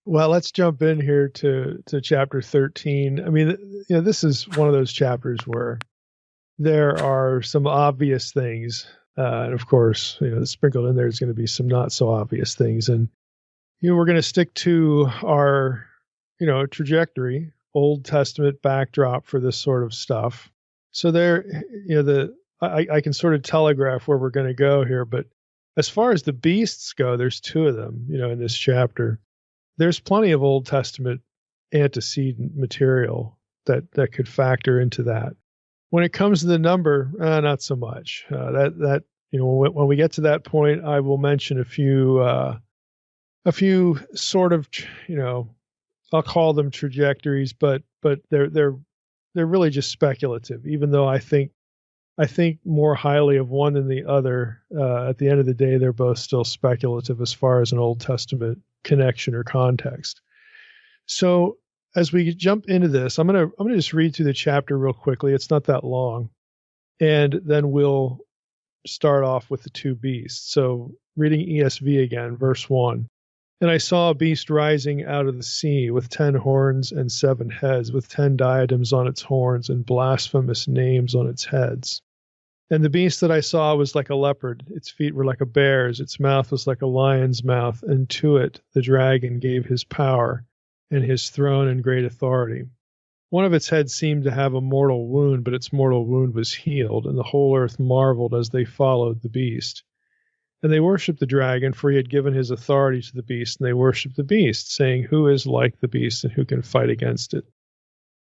Well, let's jump in here to chapter 13. I mean, this is one of those chapters where there are some obvious things, and of course, sprinkled in there is going to be some not so obvious things. And we're going to stick to our, trajectory, Old Testament backdrop for this sort of stuff. So there, I can sort of telegraph where we're going to go here, but as far as the beasts go, there's two of them, in this chapter. There's plenty of Old Testament antecedent material that could factor into that. When it comes to the number, not so much. When we get to that point, I will mention a few sort of, I'll call them trajectories, but they're really just speculative. Even though I think more highly of one than the other. At the end of the day, they're both still speculative as far as an Old Testament connection or context. So as we jump into this, I'm gonna just read through the chapter real quickly. It's not that long, and then we'll start off with the two beasts. So reading ESV again, verse 1. And I saw a beast rising out of the sea with 10 horns and 7 heads, with 10 diadems on its horns and blasphemous names on its heads. And the beast that I saw was like a leopard. Its feet were like a bear's. Its mouth was like a lion's mouth. And to it the dragon gave his power and his throne and great authority. One of its heads seemed to have a mortal wound, but its mortal wound was healed. And the whole earth marveled as they followed the beast. And they worshipped the dragon, for he had given his authority to the beast. And they worshipped the beast, saying, Who is like the beast, and who can fight against it?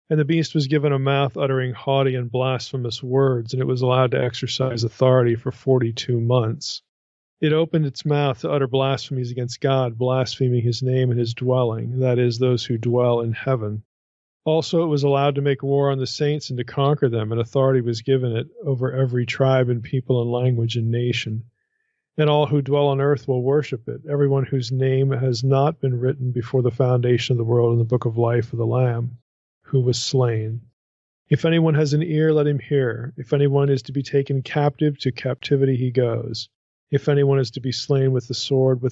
And the beast was given a mouth uttering haughty and blasphemous words, and it was allowed to exercise authority for 42 months. It opened its mouth to utter blasphemies against God, blaspheming his name and his dwelling, that is, those who dwell in heaven. Also it was allowed to make war on the saints and to conquer them, and authority was given it over every tribe and people and language and nation. And all who dwell on earth will worship it, everyone whose name has not been written before the foundation of the world in the book of life of the Lamb, who was slain. If anyone has an ear, let him hear. If anyone is to be taken captive, to captivity he goes. If anyone is to be slain with the sword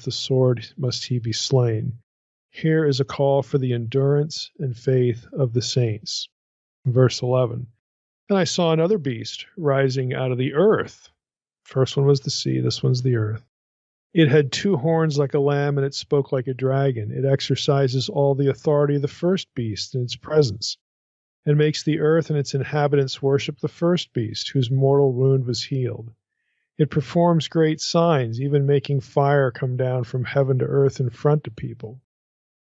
must he be slain. Here is a call for the endurance and faith of the saints. Verse 11. And I saw another beast rising out of the earth. First one was the sea, this one's the earth. It had 2 horns like a lamb, and it spoke like a dragon. It exercises all the authority of the first beast in its presence, and makes the earth and its inhabitants worship the first beast, whose mortal wound was healed. It performs great signs, even making fire come down from heaven to earth in front of people.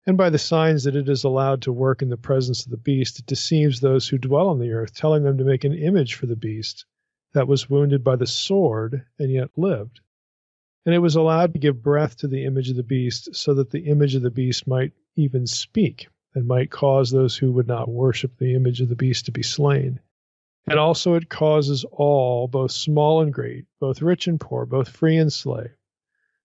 And by the signs that it is allowed to work in the presence of the beast, it deceives those who dwell on the earth, telling them to make an image for the beast that was wounded by the sword and yet lived. And it was allowed to give breath to the image of the beast, so that the image of the beast might even speak, and might cause those who would not worship the image of the beast to be slain. And also it causes all, both small and great, both rich and poor, both free and slave,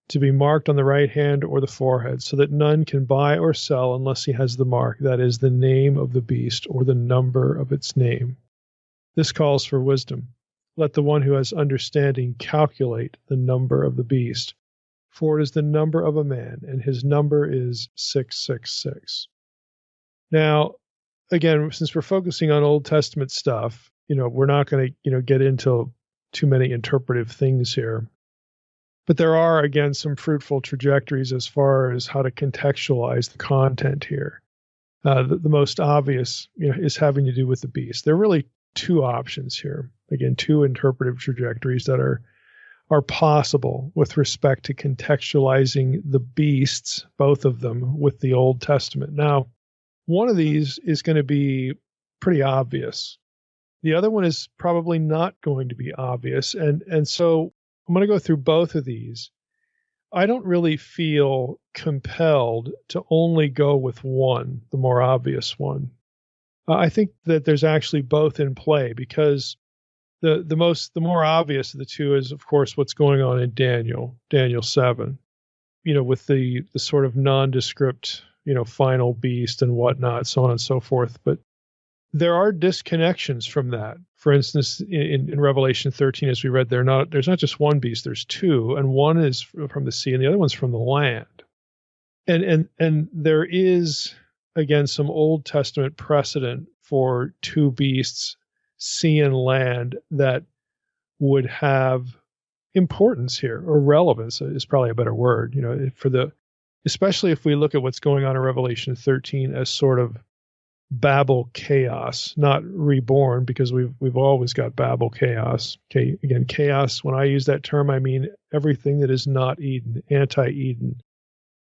to be marked on the right hand or the forehead, so that none can buy or sell unless he has the mark, that is, the name of the beast or the number of its name. This calls for wisdom. Let the one who has understanding calculate the number of the beast, for it is the number of a man, and his number is 666. Now, again, since we're focusing on Old Testament stuff, we're not going to, get into too many interpretive things here. But there are, again, some fruitful trajectories as far as how to contextualize the content here. The most obvious, is having to do with the beast. There are really 2 options here. Again, 2 interpretive trajectories that are possible with respect to contextualizing the beasts, both of them, with the Old Testament. Now, one of these is going to be pretty obvious. The other one is probably not going to be obvious. And so I'm going to go through both of these. I don't really feel compelled to only go with one, the more obvious one. I think that there's actually both in play, because the more obvious of the 2 is, of course, what's going on in Daniel 7, with the sort of nondescript, final beast and whatnot, so on and so forth. But there are disconnections from that. For instance, in Revelation 13, as we read, there's not just one beast, there's 2, and one is from the sea and the other one's from the land. And there is, again, some Old Testament precedent for two beasts, sea and land, that would have importance here, or relevance is probably a better word, especially if we look at what's going on in Revelation 13 as sort of Babel chaos, not reborn, because we've always got Babel chaos. Okay, again, chaos, when I use that term, I mean everything that is not Eden, anti-Eden,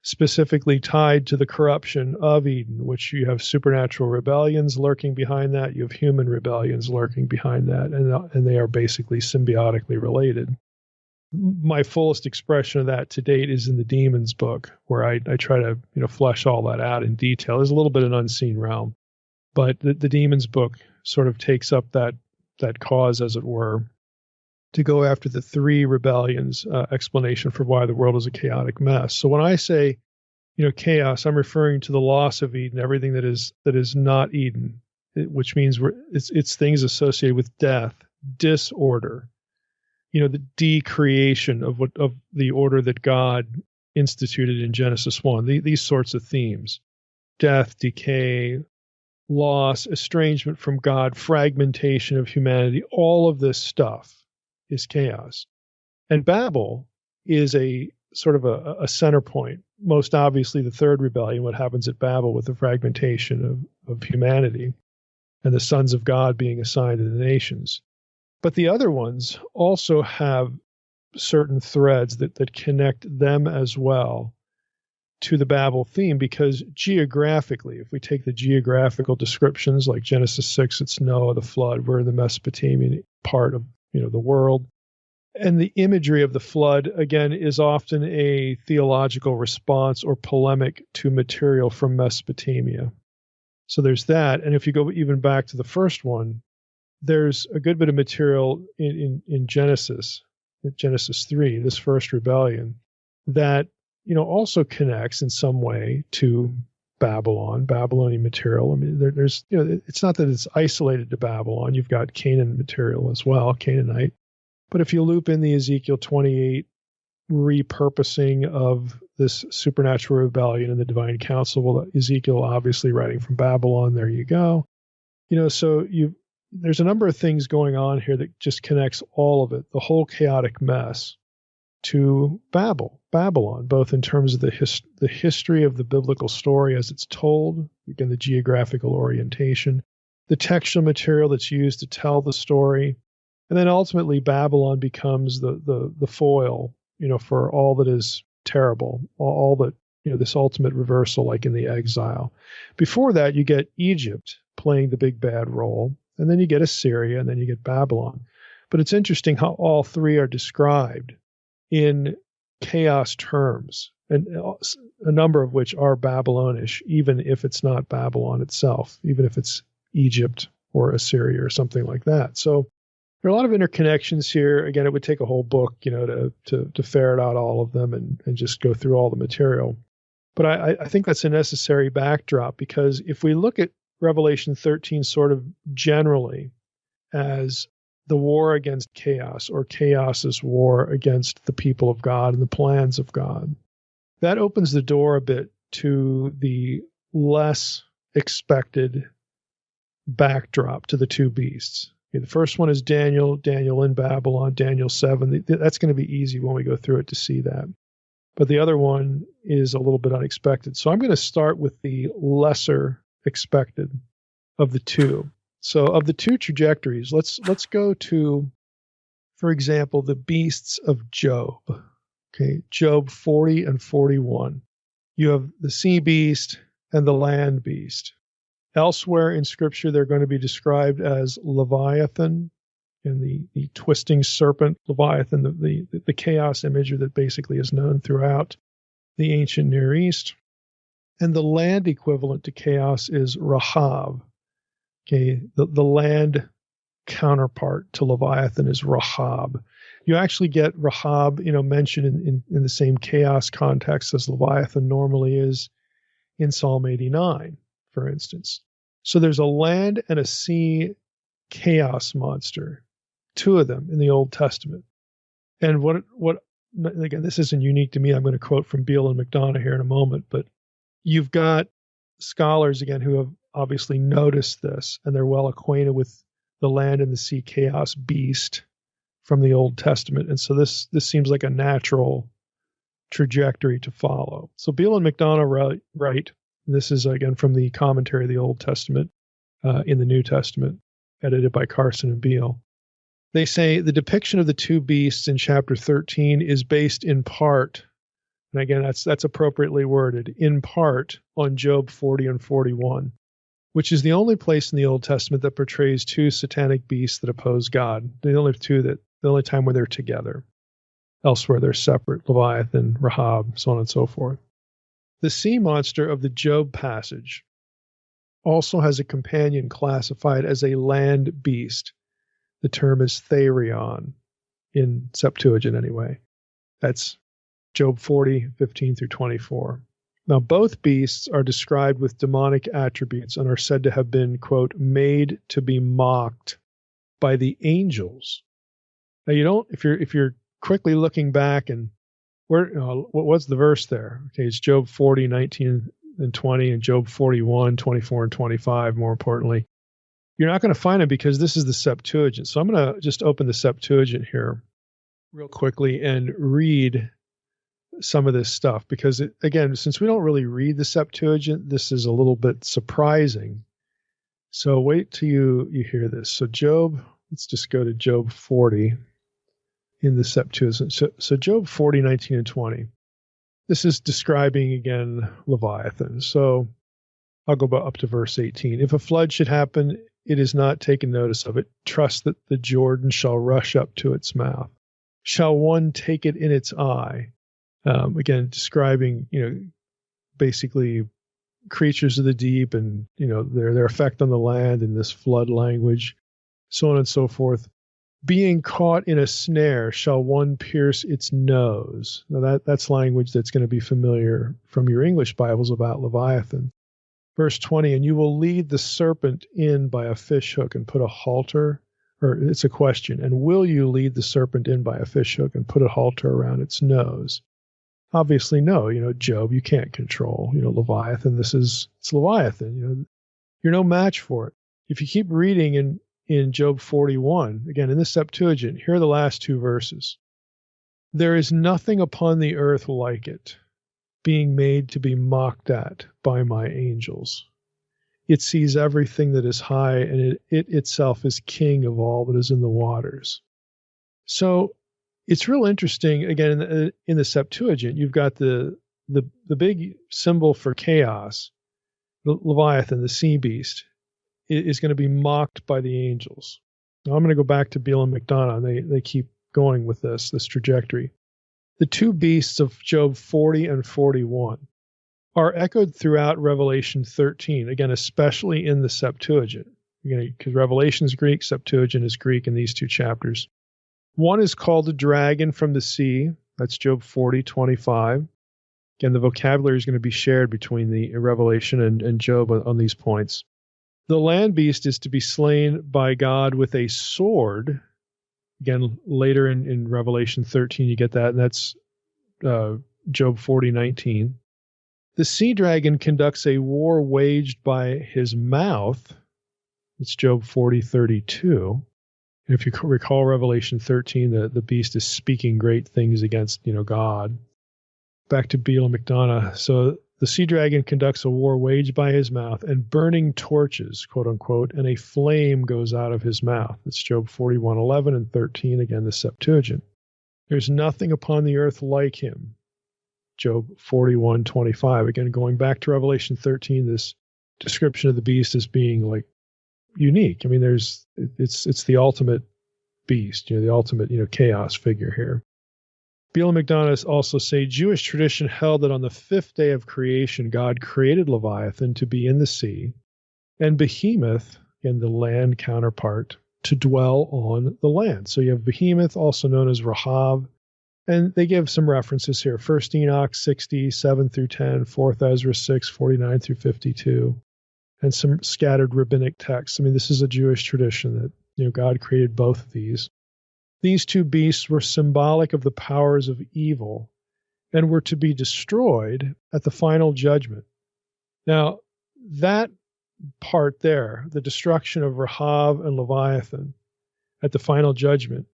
specifically tied to the corruption of Eden, which you have supernatural rebellions lurking behind that, you have human rebellions lurking behind that, and they are basically symbiotically related. My fullest expression of that to date is in the Demons book, where I try to flesh all that out in detail. There's a little bit of an unseen realm, but the Demons book sort of takes up that cause, as it were, to go after the three rebellions explanation for why the world is a chaotic mess. So when I say, chaos, I'm referring to the loss of Eden, everything that is not Eden, which means it's things associated with death, disorder, the decreation of the order that God instituted in Genesis 1. These sorts of themes: death, decay, loss, estrangement from God, fragmentation of humanity. All of this stuff is chaos. And Babel is a sort of a center point. Most obviously, the third rebellion, what happens at Babel with the fragmentation of humanity and the sons of God being assigned to the nations. But the other ones also have certain threads that connect them as well to the Babel theme, because geographically, if we take the geographical descriptions, like Genesis 6, it's Noah, the flood, we're in the Mesopotamian part of the world. And the imagery of the flood, again, is often a theological response or polemic to material from Mesopotamia. So there's that. And if you go even back to the first one, there's a good bit of material in Genesis 3, this first rebellion, that also connects in some way to Babylonian material. I mean, there's it's not that it's isolated to Babylon. You've got Canaan material as well, Canaanite. But if you loop in the Ezekiel 28 repurposing of this supernatural rebellion and the divine council, well, Ezekiel obviously writing from Babylon, there you go. So there's a number of things going on here that just connects all of it, the whole chaotic mess, to Babylon, both in terms of the history of the biblical story as it's told, again, the geographical orientation, the textual material that's used to tell the story, and then ultimately Babylon becomes the foil, for all that is terrible, all that, this ultimate reversal, like in the exile. Before that, you get Egypt playing the big bad role, and then you get Assyria, and then you get Babylon. But it's interesting how all three are described in chaos terms, and a number of which are Babylonish, even if it's not Babylon itself, even if it's Egypt or Assyria or something like that. So there are a lot of interconnections here. Again, it would take a whole book, to ferret out all of them and just go through all the material. But I think that's a necessary backdrop, because if we look at Revelation 13 sort of generally as the war against chaos, or chaos's war against the people of God and the plans of God, that opens the door a bit to the less expected backdrop to the two beasts. The first one is Daniel in Babylon, Daniel 7. That's going to be easy when we go through it to see that. But the other one is a little bit unexpected. So I'm going to start with the lesser expected of the two. So of the two trajectories, let's go to, for example, the beasts of Job. Okay, Job 40 and 41. You have the sea beast and the land beast. Elsewhere in Scripture, they're going to be described as Leviathan, and the twisting serpent, Leviathan, the chaos imagery that basically is known throughout the ancient Near East. And the land equivalent to chaos is Rahab. Okay, the land counterpart to Leviathan is Rahab. You actually get Rahab, mentioned in the same chaos context as Leviathan normally is in Psalm 89, for instance. So there's a land and a sea chaos monster, two of them in the Old Testament. And what again, this isn't unique to me. I'm going to quote from Beale and McDonough here in a moment, but You've got scholars, again, who have obviously noticed this, and they're well acquainted with the land and the sea chaos beast from the Old Testament. And so this seems like a natural trajectory to follow. So Beale and McDonough write, this is again from the commentary of the Old Testament in the New Testament, edited by Carson and Beale. They say the depiction of the two beasts in chapter 13 is based in part, and again, that's appropriately worded, in part on Job 40 and 41, which is the only place in the Old Testament that portrays two satanic beasts that oppose God. The only time where they're together. Elsewhere, they're separate, Leviathan, Rahab, so on and so forth. The sea monster of the Job passage also has a companion classified as a land beast. The term is therion, in Septuagint anyway. That's Job 40, 15 through 24. Now, both beasts are described with demonic attributes and are said to have been, quote, made to be mocked by the angels. Now, if you're quickly looking back and what's the verse there? Okay, it's Job 40, 19 and 20, and Job 41, 24 and 25, more importantly. You're not going to find it because this is the Septuagint. So I'm going to just open the Septuagint here real quickly and read some of this stuff because, again, since we don't really read the Septuagint, this is a little bit surprising. So wait till you hear this. So let's just go to Job 40 in the Septuagint. So Job 40, 19 and 20. This is describing, again, Leviathan. So I'll go up to verse 18. If a flood should happen, it is not taken notice of it. Trust that the Jordan shall rush up to its mouth. Shall one take it in its eye? Again, describing, basically creatures of the deep and, their effect on the land in this flood language, so on and so forth. Being caught in a snare, shall one pierce its nose? Now that's language that's going to be familiar from your English Bibles about Leviathan. Verse 20, and you will lead the serpent in by a fish hook and put a halter, or it's a question, and will you lead the serpent in by a fish hook and put a halter around its nose? Obviously, no. Job, you can't control, Leviathan. It's Leviathan. You're no match for it. If you keep reading in Job 41, again, in the Septuagint, here are the last two verses. There is nothing upon the earth like it, being made to be mocked at by my angels. It sees everything that is high, and it itself is king of all that is in the waters. So it's real interesting, again, in the Septuagint, you've got the big symbol for chaos, the Leviathan, the sea beast, is going to be mocked by the angels. Now I'm going to go back to Beale and McDonough. They keep going with this trajectory. The two beasts of Job 40 and 41 are echoed throughout Revelation 13, again, especially in the Septuagint, because Revelation is Greek, Septuagint is Greek in these two chapters. One is called a dragon from the sea. That's Job 40, 25. Again, the vocabulary is going to be shared between the Revelation and Job on these points. The land beast is to be slain by God with a sword. Again, later in Revelation 13, you get that, and that's Job 40, 19. The sea dragon conducts a war waged by his mouth. It's Job 40, 32. And if you recall Revelation 13, the beast is speaking great things against, God. Back to Beale and McDonough. So the sea dragon conducts a war waged by his mouth, and burning torches, quote unquote, and a flame goes out of his mouth. It's Job 41, 11 and 13, again, the Septuagint. There's nothing upon the earth like him. Job 41, 25. Again, going back to Revelation 13, this description of the beast as being like unique. I mean, it's the ultimate beast, the ultimate, chaos figure here. Beale and McDonough also say Jewish tradition held that on the fifth day of creation, God created Leviathan to be in the sea, and Behemoth, in the land counterpart, to dwell on the land. So you have Behemoth, also known as Rahab, and they give some references here. 1 Enoch 60, 7 through 10, 4 Ezra 6, 49 through 52, and some scattered rabbinic texts. I mean, this is a Jewish tradition that God created both of these. These two beasts were symbolic of the powers of evil and were to be destroyed at the final judgment. Now, that part there, the destruction of Rahab and Leviathan at the final judgment,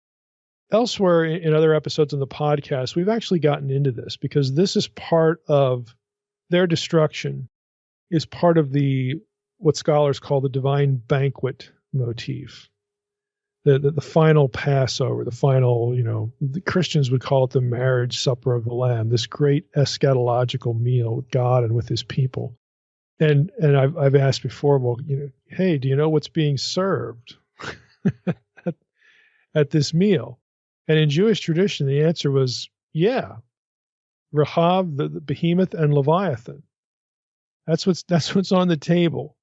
elsewhere in other episodes on the podcast, we've actually gotten into this because this is part of their destruction, is part of the what scholars call the divine banquet motif. The final Passover, the final, the Christians would call it the marriage supper of the Lamb, this great eschatological meal with God and with his people. And I've asked before, well, hey, do you know what's being served at this meal? And in Jewish tradition, the answer was, yeah, Rahab, the behemoth, and Leviathan. That's what's on the table.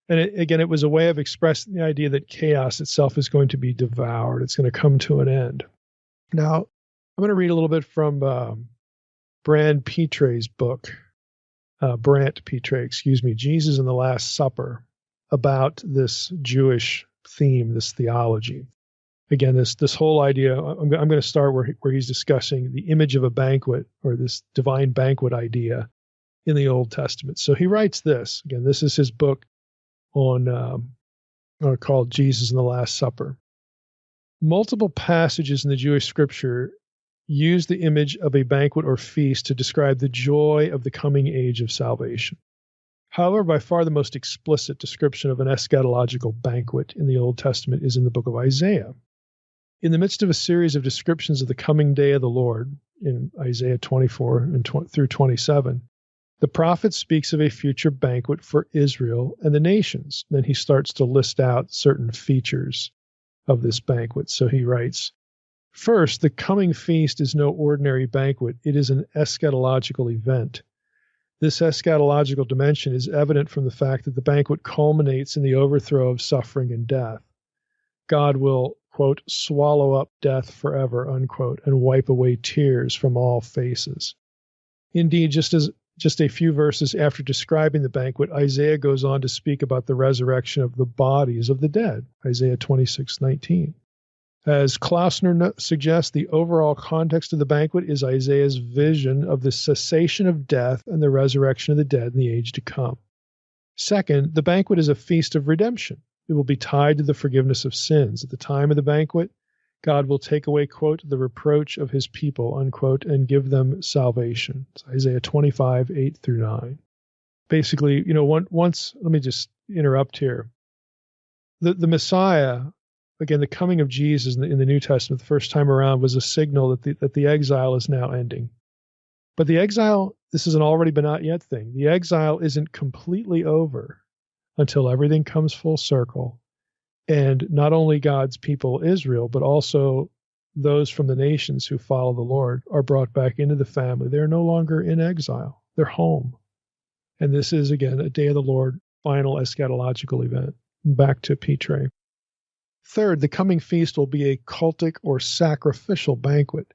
And it was a way of expressing the idea that chaos itself is going to be devoured. It's going to come to an end. Now, I'm going to read a little bit from Brant Pitre's book, Jesus and the Last Supper, about this Jewish theme, this theology. Again, this whole idea, I'm going to start where he's discussing the image of a banquet, or this divine banquet idea in the Old Testament. So he writes this. Again, this is his book called Jesus and the Last Supper. Multiple passages in the Jewish scripture use the image of a banquet or feast to describe the joy of the coming age of salvation. However, by far the most explicit description of an eschatological banquet in the Old Testament is in the book of Isaiah. In the midst of a series of descriptions of the coming day of the Lord, in Isaiah 24 through 27, the prophet speaks of a future banquet for Israel and the nations. Then he starts to list out certain features of this banquet. So he writes, first, the coming feast is no ordinary banquet. It is an eschatological event. This eschatological dimension is evident from the fact that the banquet culminates in the overthrow of suffering and death. God will, quote, swallow up death forever, unquote, and wipe away tears from all faces. Indeed, just a few verses after describing the banquet, Isaiah goes on to speak about the resurrection of the bodies of the dead, Isaiah 26:19. As Klausner suggests, the overall context of the banquet is Isaiah's vision of the cessation of death and the resurrection of the dead in the age to come. Second, the banquet is a feast of redemption. It will be tied to the forgiveness of sins. At the time of the banquet, God will take away, quote, the reproach of his people, unquote, and give them salvation. It's Isaiah 25:8 through 9. Basically, once, let me just interrupt here. The Messiah, again, the coming of Jesus in the New Testament, the first time around, was a signal that the exile is now ending. But the exile, this is an already but not yet thing. The exile isn't completely over until everything comes full circle. And not only God's people, Israel, but also those from the nations who follow the Lord are brought back into the family. They're no longer in exile. They're home. And this is, again, a day of the Lord, final eschatological event. Back to Pitre. Third, the coming feast will be a cultic or sacrificial banquet.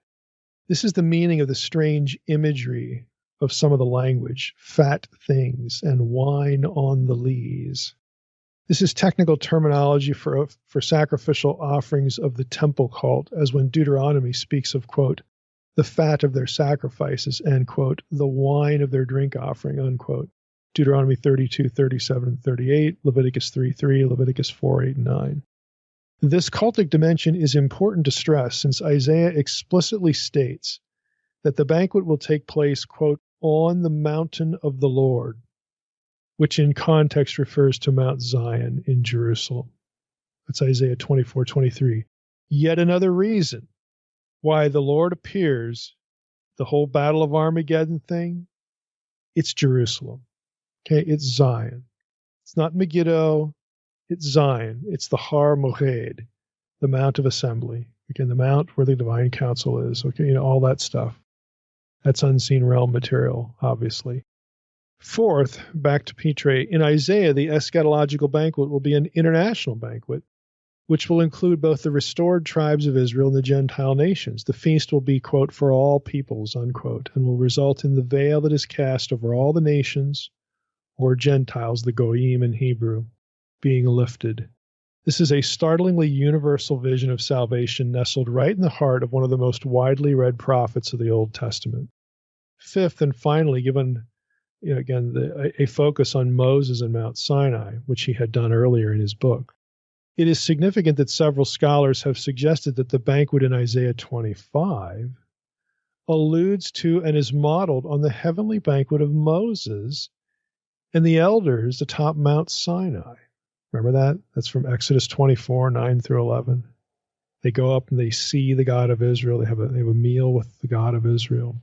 This is the meaning of the strange imagery of some of the language, fat things and wine on the lees. This is technical terminology for sacrificial offerings of the temple cult, as when Deuteronomy speaks of, quote, the fat of their sacrifices, and, quote, the wine of their drink offering, unquote. Deuteronomy 32, 37, and 38, Leviticus 3:3, Leviticus 4:8 and 9. This cultic dimension is important to stress since Isaiah explicitly states that the banquet will take place, quote, on the mountain of the Lord, which in context refers to Mount Zion in Jerusalem. That's Isaiah 24:23. Yet another reason why the Lord appears, the whole Battle of Armageddon thing, it's Jerusalem. Okay, it's Zion. It's not Megiddo, it's Zion. It's the Har Mohed, the Mount of Assembly. Again, the mount where the divine council is. Okay, all that stuff. That's unseen realm material, obviously. Fourth, back to Pitre, in Isaiah, the eschatological banquet will be an international banquet, which will include both the restored tribes of Israel and the Gentile nations. The feast will be, quote, for all peoples, unquote, and will result in the veil that is cast over all the nations, or Gentiles, the Goyim in Hebrew, being lifted. This is a startlingly universal vision of salvation nestled right in the heart of one of the most widely read prophets of the Old Testament. Fifth, and finally, given again, a focus on Moses and Mount Sinai, which he had done earlier in his book. It is significant that several scholars have suggested that the banquet in Isaiah 25 alludes to and is modeled on the heavenly banquet of Moses and the elders atop Mount Sinai. Remember that? That's from Exodus 24, 9 through 11. They go up and they see the God of Israel. They have a meal with the God of Israel.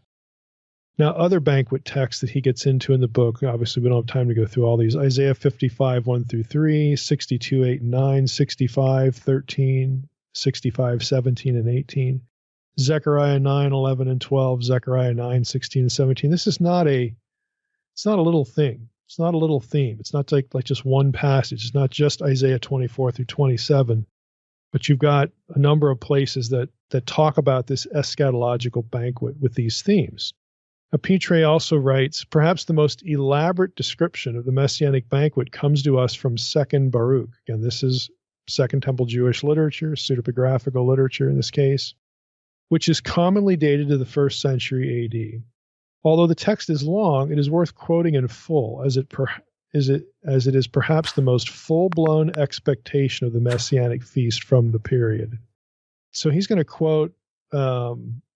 Now, other banquet texts that he gets into in the book, obviously we don't have time to go through all these. Isaiah 55, 1 through 3, 62, 8 and 9, 65, 13, 65, 17 and 18, Zechariah 9, 11 and 12, Zechariah 9, 16 and 17. This is it's not a little thing. It's not a little theme. It's not like just one passage. It's not just Isaiah 24 through 27, but you've got a number of places that talk about this eschatological banquet with these themes. Petre also writes, perhaps the most elaborate description of the Messianic banquet comes to us from Second Baruch. Again, this is Second Temple Jewish literature, pseudepigraphical literature in this case, which is commonly dated to the 1st century AD. Although the text is long, it is worth quoting in full, as it is perhaps the most full-blown expectation of the Messianic feast from the period. So he's going to quote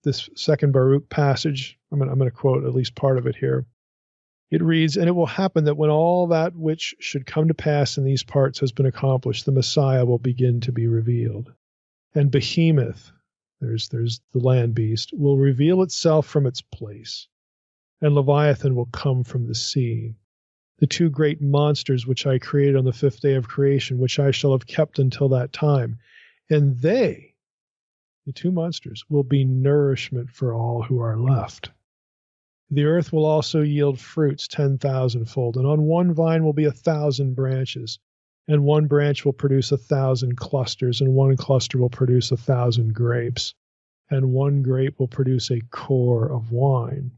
this Second Baruch passage. I'm going to quote at least part of it here. It reads, "And it will happen that when all that which should come to pass in these parts has been accomplished, the Messiah will begin to be revealed. And Behemoth," there's the land beast, "will reveal itself from its place, and Leviathan will come from the sea. The two great monsters which I created on the 5th day of creation, which I shall have kept until that time. And they," the two monsters, "will be nourishment for all who are left. The earth will also yield fruits 10,000-fold, and on one vine will be 1,000 branches, and one branch will produce 1,000 clusters, and one cluster will produce 1,000 grapes, and one grape will produce a core of wine.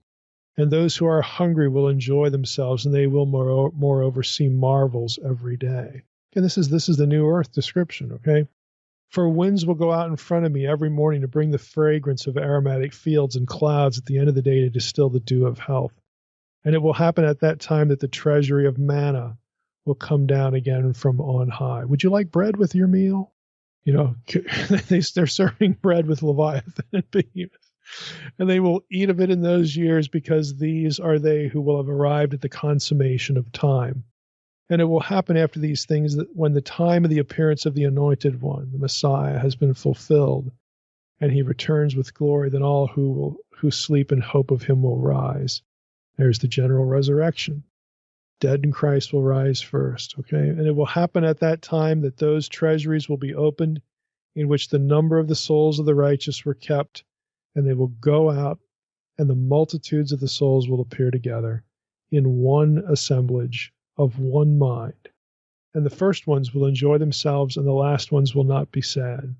And those who are hungry will enjoy themselves, and they will moreover see marvels every day." And this is the new earth description, okay? "For winds will go out in front of me every morning to bring the fragrance of aromatic fields, and clouds at the end of the day to distill the dew of health. And it will happen at that time that the treasury of manna will come down again from on high." Would you like bread with your meal? They're serving bread with Leviathan and Behemoth. "And they will eat of it in those years, because these are they who will have arrived at the consummation of time. And it will happen after these things that when the time of the appearance of the Anointed One, the Messiah, has been fulfilled, and he returns with glory, then all who sleep in hope of him will rise." There's the general resurrection. Dead in Christ will rise first, okay? "And it will happen at that time that those treasuries will be opened, in which the number of the souls of the righteous were kept, and they will go out, and the multitudes of the souls will appear together in one assemblage of one mind. And the first ones will enjoy themselves, and the last ones will not be sad."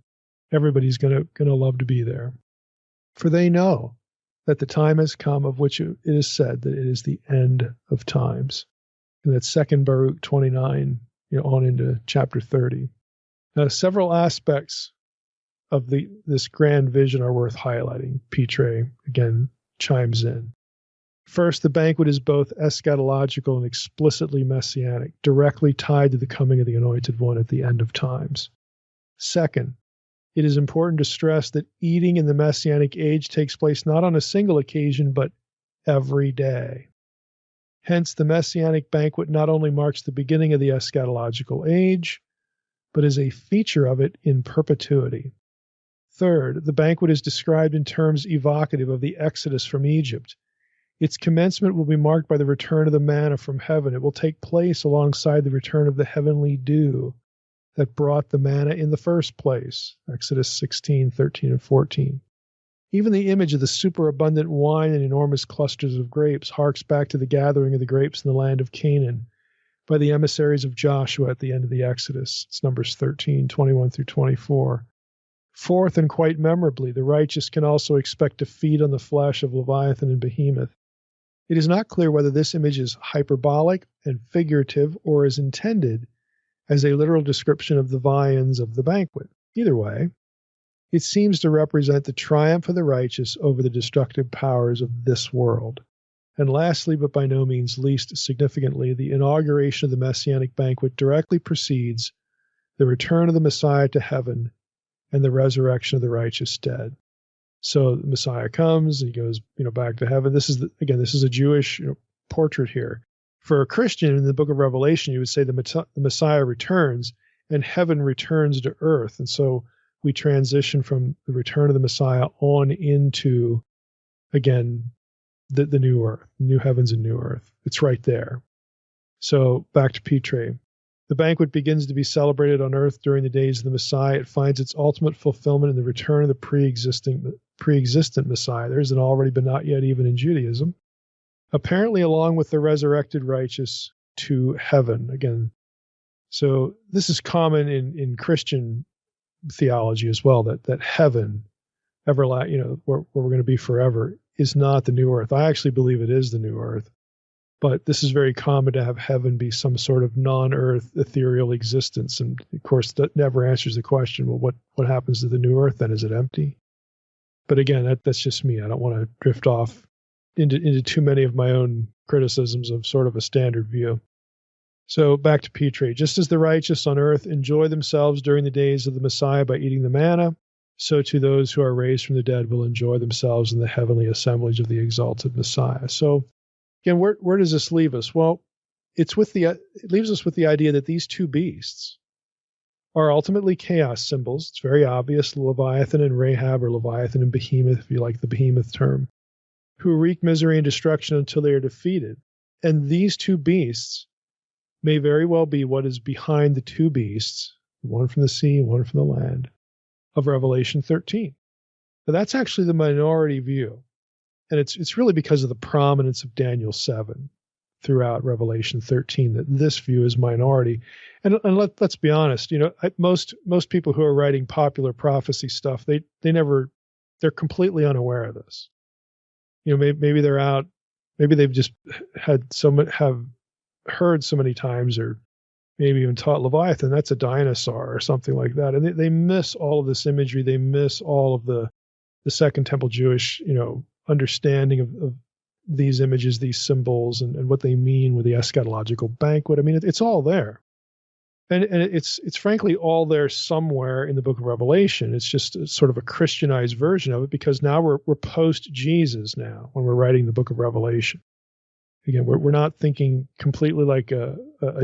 Everybody's going to love to be there. "For they know that the time has come of which it is said that it is the end of times." And that's 2 Baruch 29, on into chapter 30. Now, several aspects of this grand vision are worth highlighting. Petre, again, chimes in. First, the banquet is both eschatological and explicitly messianic, directly tied to the coming of the Anointed One at the end of times. Second, it is important to stress that eating in the Messianic age takes place not on a single occasion, but every day. Hence, the Messianic banquet not only marks the beginning of the eschatological age, but is a feature of it in perpetuity. Third, the banquet is described in terms evocative of the exodus from Egypt. Its commencement will be marked by the return of the manna from heaven. It will take place alongside the return of the heavenly dew that brought the manna in the first place, Exodus 16, 13, and 14. Even the image of the superabundant wine and enormous clusters of grapes harks back to the gathering of the grapes in the land of Canaan by the emissaries of Joshua at the end of the Exodus. It's Numbers 13, 21 through 24. Fourth, and quite memorably, the righteous can also expect to feed on the flesh of Leviathan and Behemoth. It is not clear whether this image is hyperbolic and figurative or is intended as a literal description of the viands of the banquet. Either way, it seems to represent the triumph of the righteous over the destructive powers of this world. And lastly, but by no means least significantly, the inauguration of the Messianic banquet directly precedes the return of the Messiah to heaven and the resurrection of the righteous dead. So the Messiah comes, and he goes, back to heaven. This is a Jewish portrait here. For a Christian in the book of Revelation, you would say the Messiah returns and heaven returns to earth. And so we transition from the return of the Messiah on into, again, the new earth, new heavens and new earth. It's right there. So back to Petre. The banquet begins to be celebrated on earth during the days of the Messiah. It finds its ultimate fulfillment in the return of the pre-existent Messiah. There's an already but not yet even in Judaism. Apparently along with the resurrected righteous to heaven. Again, so this is common in Christian theology as well, that heaven, where we're going to be forever, is not the new earth. I actually believe it is the new earth. But this is very common to have heaven be some sort of non-earth ethereal existence. And of course, that never answers the question, well, what happens to the new earth then? Is it empty? But again, that's just me. I don't want to drift off into too many of my own criticisms of sort of a standard view. So back to Petre. Just as the righteous on earth enjoy themselves during the days of the Messiah by eating the manna, so too those who are raised from the dead will enjoy themselves in the heavenly assemblage of the exalted Messiah. So again, where does this leave us? Well, it leaves us with the idea that these two beasts are ultimately chaos symbols. It's very obvious, Leviathan and Rahab, or Leviathan and Behemoth, if you like the Behemoth term, who wreak misery and destruction until they are defeated. And these two beasts may very well be what is behind the two beasts, one from the sea, one from the land, of Revelation 13. Now, that's actually the minority view. And it's really because of the prominence of Daniel 7 throughout Revelation 13 that this view is minority. And let's be honest, most people who are writing popular prophecy stuff, they're completely unaware of this. Maybe they're out, maybe they've just have heard so many times, or maybe even taught Leviathan, that's a dinosaur or something like that. And they miss all of this imagery. They miss all of the Second Temple Jewish, understanding of these images, these symbols, and what they mean with the eschatological banquet. I mean, it's all there. And it's frankly all there somewhere in the book of Revelation. It's just sort of a Christianized version of it, because now we're post-Jesus now when we're writing the book of Revelation. Again, we're not thinking completely like a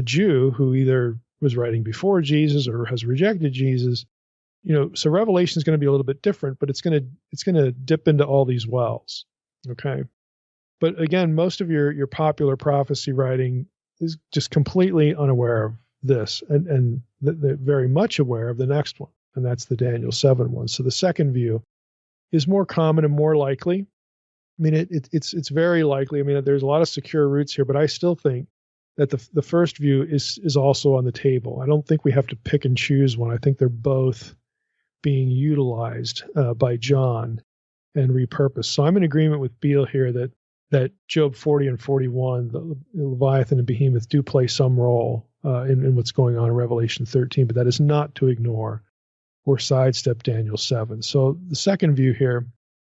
Jew who either was writing before Jesus or has rejected Jesus. So Revelation is going to be a little bit different, but it's going to dip into all these wells. Okay. But again, most of your popular prophecy writing is just completely unaware of this, and they're very much aware of the next one, and that's the Daniel 7 one. So the second view is more common and more likely. I mean, it's very likely. I mean, there's a lot of secure roots here, but I still think that the first view is also on the table. I don't think we have to pick and choose one. I think they're both being utilized by John and repurposed. So I'm in agreement with Beale here that Job 40 and 41, the Leviathan and Behemoth, do play some role in what's going on in Revelation 13, but that is not to ignore or sidestep Daniel 7. So the second view here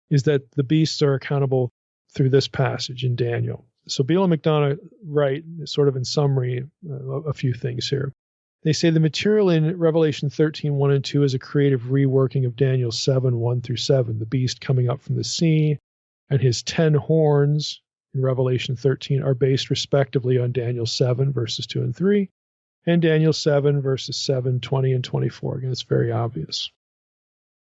is that the beasts are accountable through this passage in Daniel. So Beale and McDonough write, sort of in summary, a few things here. They say the material in Revelation 13, 1 and 2 is a creative reworking of Daniel 7, 1 through 7, the beast coming up from the sea, and his 10 horns in Revelation 13 are based respectively on Daniel 7, verses 2 and 3, and Daniel 7, verses 7, 20, and 24. Again, it's very obvious.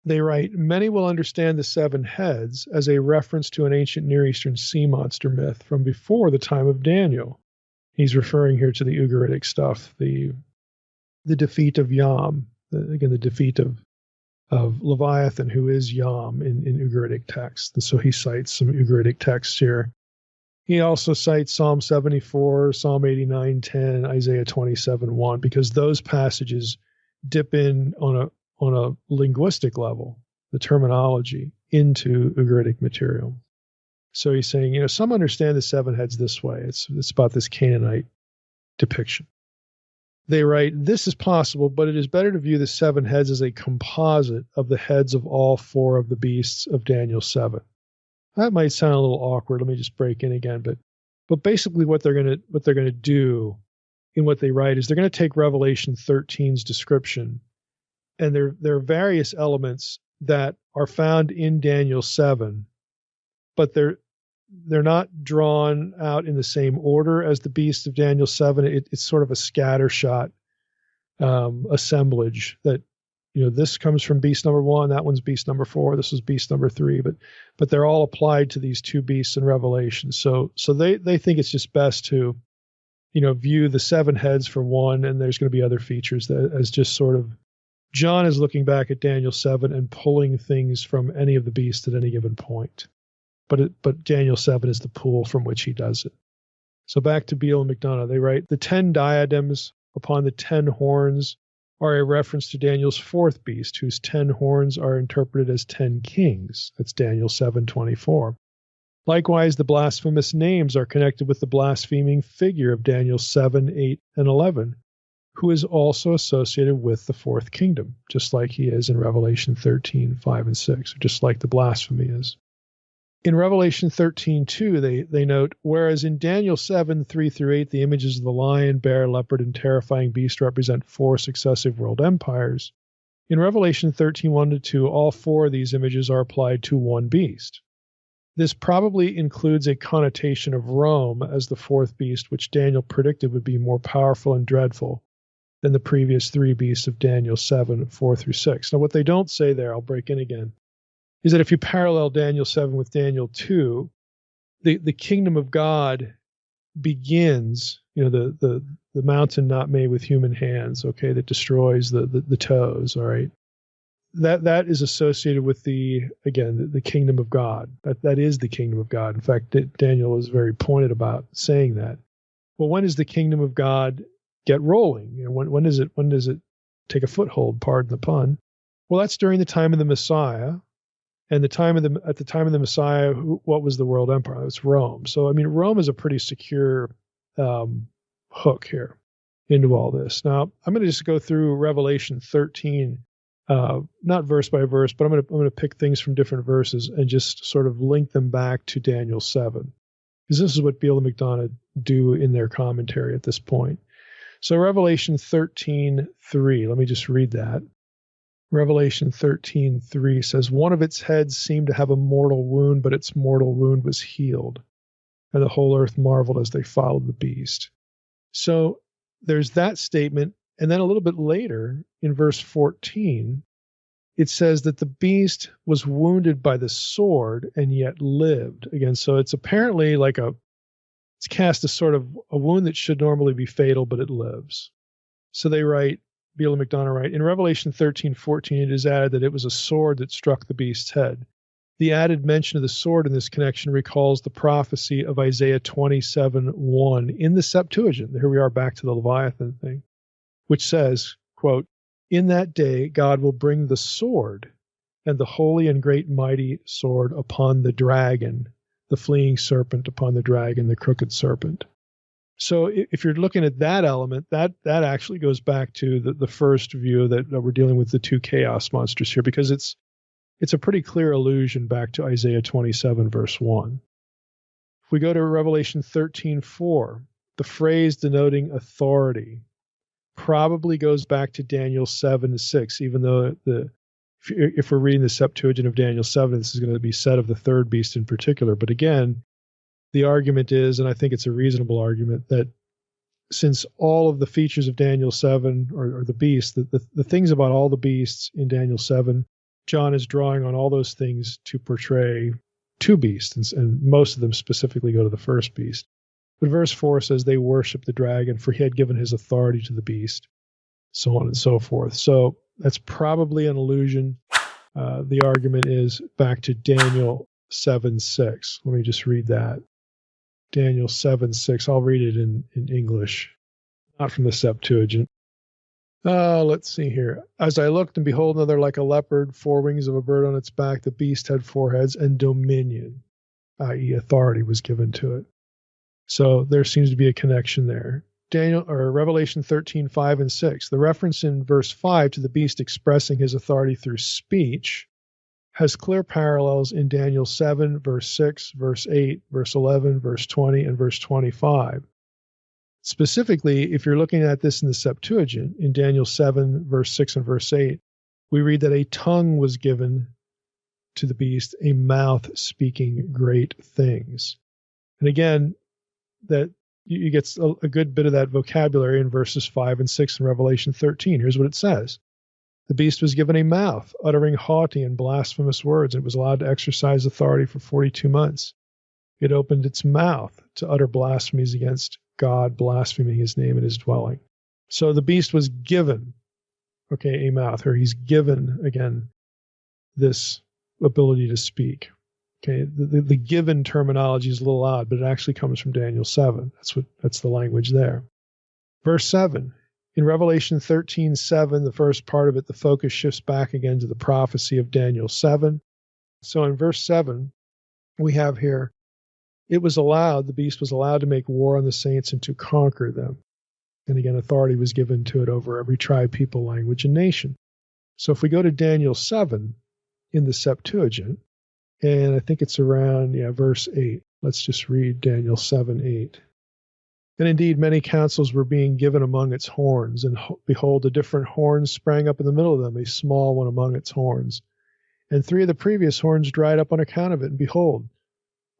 They write, many will understand the 7 heads as a reference to an ancient Near Eastern sea monster myth from before the time of Daniel. He's referring here to the Ugaritic stuff, the defeat of Yam, the defeat of Leviathan, who is Yam in Ugaritic texts. And so he cites some Ugaritic texts here. He also cites Psalm 74, Psalm 89, 10, Isaiah 27, 1, because those passages dip in on a linguistic level, the terminology, into Ugaritic material. So he's saying, some understand the 7 heads this way. It's about this Canaanite depiction. They write, this is possible, but it is better to view the 7 heads as a composite of the heads of all 4 of the beasts of Daniel 7. That might sound a little awkward. Let me just break in again. But But basically what they're gonna do in what they write is they're gonna take Revelation 13's description, and there are various elements that are found in Daniel 7, but they're not drawn out in the same order as the beast of Daniel 7. It's sort of a scattershot assemblage that, this comes from beast number 1, that one's beast number 4, this was beast number 3, but they're all applied to these two beasts in Revelation. So they think it's just best to, view the 7 heads for one, and there's going to be other features that as just sort of John is looking back at Daniel 7 and pulling things from any of the beasts at any given point. But Daniel 7 is the pool from which he does it. So back to Beale and McDonough, they write, the 10 diadems upon the 10 horns are a reference to Daniel's 4th beast, whose 10 horns are interpreted as 10 kings. That's Daniel 7:24. Likewise, the blasphemous names are connected with the blaspheming figure of Daniel 7, 8, and 11, who is also associated with the 4th kingdom, just like he is in Revelation 13, 5, and 6, or just like the blasphemy is. In Revelation 13:2, they note, whereas in Daniel 7, 3 through 8, the images of the lion, bear, leopard, and terrifying beast represent 4 successive world empires, in Revelation 13, 1 to 2, all 4 of these images are applied to one beast. This probably includes a connotation of Rome as the 4th beast, which Daniel predicted would be more powerful and dreadful than the previous 3 beasts of Daniel 7, 4 through 6. Now, what they don't say there, I'll break in again, is that if you parallel Daniel 7 with Daniel 2, the kingdom of God begins, the mountain not made with human hands, okay, that destroys the toes, all right? That is associated with the kingdom of God. That is the kingdom of God. In fact, Daniel is very pointed about saying that. Well, when does the kingdom of God get rolling? When does it take a foothold, pardon the pun? Well, that's during the time of the Messiah. And at the time of the Messiah, what was the world empire? It's Rome. So, Rome is a pretty secure hook here into all this. Now, I'm going to just go through Revelation 13, not verse by verse, but I'm going to pick things from different verses and just sort of link them back to Daniel 7, because this is what Beale and McDonough do in their commentary at this point. So, Revelation 13:3. Let me just read that. Revelation 13:3 says, one of its heads seemed to have a mortal wound, but its mortal wound was healed. And the whole earth marveled as they followed the beast. So there's that statement. And then a little bit later, in verse 14, it says that the beast was wounded by the sword and yet lived. Again, so it's apparently it's cast a sort of a wound that should normally be fatal, but it lives. So they write, Beale and McDonough write, in Revelation 13:14, it is added that it was a sword that struck the beast's head. The added mention of the sword in this connection recalls the prophecy of Isaiah 27:1 in the Septuagint. Here we are back to the Leviathan thing, which says, quote, in that day God will bring the sword and the holy and great mighty sword upon the dragon, the fleeing serpent upon the dragon, the crooked serpent. So if you're looking at that element, that actually goes back to the first view that we're dealing with the 2 chaos monsters here, because it's a pretty clear allusion back to Isaiah 27, verse 1. If we go to Revelation 13:4, the phrase denoting authority probably goes back to Daniel 7:6, even though if we're reading the Septuagint of Daniel 7, this is going to be said of the 3rd beast in particular. But again, the argument is, and I think it's a reasonable argument, that since all of the features of Daniel 7 or the beast, the things about all the beasts in Daniel 7, John is drawing on all those things to portray 2 beasts, and most of them specifically go to the 1st beast. But verse 4 says they worship the dragon, for he had given his authority to the beast, so on and so forth. So that's probably an allusion. The argument is back to Daniel 7:6. Let me just read that. Daniel 7:6. I'll read it in English, not from the Septuagint. Let's see here. As I looked, and behold, another like a leopard, 4 wings of a bird on its back. The beast had 4 heads, and dominion, i.e. authority, was given to it. So there seems to be a connection there. Revelation 13:5 and 6. The reference in verse 5 to the beast expressing his authority through speech has clear parallels in Daniel 7, verse 6, verse 8, verse 11, verse 20, and verse 25. Specifically, if you're looking at this in the Septuagint, in Daniel 7, verse 6 and verse 8, we read that a tongue was given to the beast, a mouth speaking great things. And again, that you get a good bit of that vocabulary in verses 5 and 6 in Revelation 13. Here's what it says. The beast was given a mouth, uttering haughty and blasphemous words, and it was allowed to exercise authority for 42 months. It opened its mouth to utter blasphemies against God, blaspheming his name and his dwelling. So the beast was given, a mouth, or he's given, again, this ability to speak. The given terminology is a little odd, but it actually comes from Daniel 7. That's the language there. Verse 7. In Revelation 13:7, the first part of it, the focus shifts back again to the prophecy of Daniel 7. So in verse 7, we have here, the beast was allowed to make war on the saints and to conquer them. And again, authority was given to it over every tribe, people, language, and nation. So if we go to Daniel 7 in the Septuagint, and I think it's around, verse 8. Let's just read Daniel 7:8. And indeed, many councils were being given among its horns, and behold, a different horn sprang up in the middle of them, a small one among its horns. And 3 of the previous horns dried up on account of it, and behold,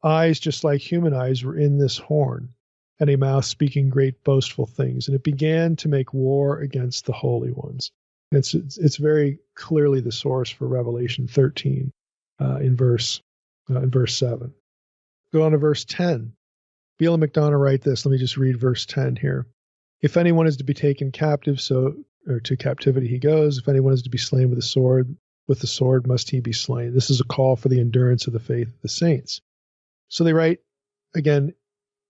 eyes just like human eyes were in this horn, and a mouth speaking great boastful things. And it began to make war against the holy ones. And it's very clearly the source for Revelation 13 in verse 7. Go on to verse 10. Beale and McDonough write this. Let me just read verse 10 here. If anyone is to be taken captive, or to captivity he goes. If anyone is to be slain with the sword must he be slain. This is a call for the endurance of the faith of the saints. So they write, again,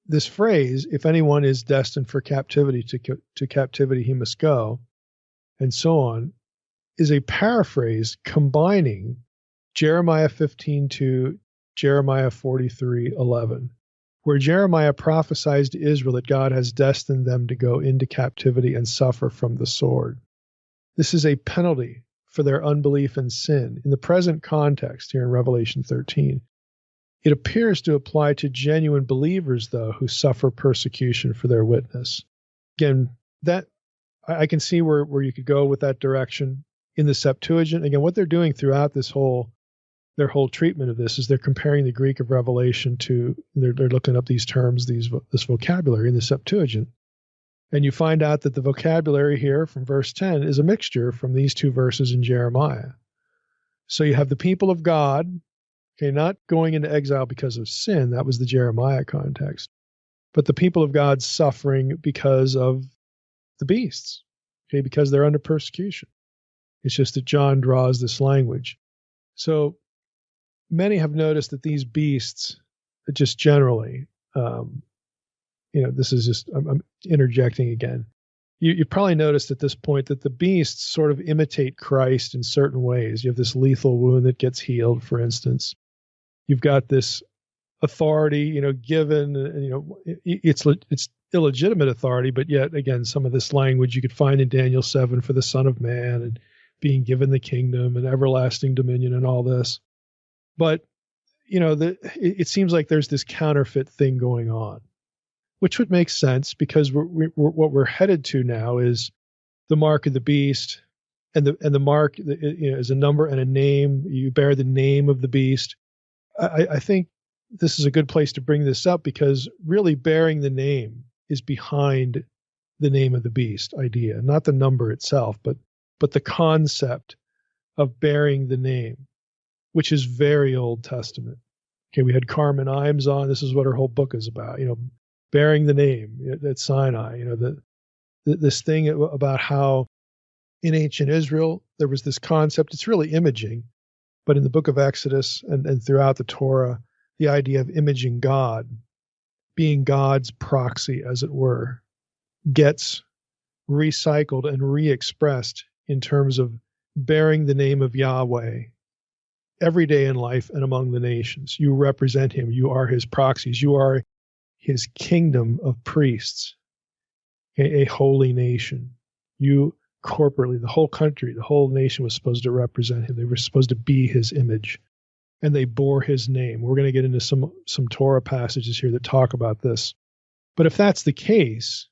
this phrase, if anyone is destined for captivity, to captivity he must go, and so on, is a paraphrase combining Jeremiah 15:2, Jeremiah 43:11, where Jeremiah prophesies to Israel that God has destined them to go into captivity and suffer from the sword. This is a penalty for their unbelief and sin. In the present context here in Revelation 13, it appears to apply to genuine believers, though, who suffer persecution for their witness. Again, that I can see where you could go with that direction. In the Septuagint, again, what they're doing throughout their whole treatment of this is they're comparing the Greek of Revelation to, they're looking up these terms, this vocabulary in the Septuagint. And you find out that the vocabulary here from verse 10 is a mixture from these 2 verses in Jeremiah. So you have the people of God, not going into exile because of sin, that was the Jeremiah context, but the people of God suffering because of the beasts, because they're under persecution. It's just that John draws this language. So many have noticed that these beasts, just generally, this is just, I'm interjecting again. You probably noticed at this point that the beasts sort of imitate Christ in certain ways. You have this lethal wound that gets healed, for instance. You've got this authority, given, it's illegitimate authority, but yet, again, some of this language you could find in Daniel 7 for the Son of Man and being given the kingdom and everlasting dominion and all this. But, it seems like there's this counterfeit thing going on, which would make sense because what we're headed to now is the mark of the beast, and the mark is a number and a name. You bear the name of the beast. I think this is a good place to bring this up because really bearing the name is behind the name of the beast idea, not the number itself, but the concept of bearing the name, which is very Old Testament. We had Carmen Imes on. This is what her whole book is about, bearing the name at Sinai, this thing about how in ancient Israel, there was this concept. It's really imaging, but in the book of Exodus and throughout the Torah, the idea of imaging God, being God's proxy, as it were, gets recycled and re-expressed in terms of bearing the name of Yahweh every day in life and among the nations. You represent him. You are his proxies. You are his kingdom of priests, a holy nation. You corporately, the whole country, the whole nation was supposed to represent him. They were supposed to be his image, and they bore his name. We're going to get into some Torah passages here that talk about this. But if that's the case,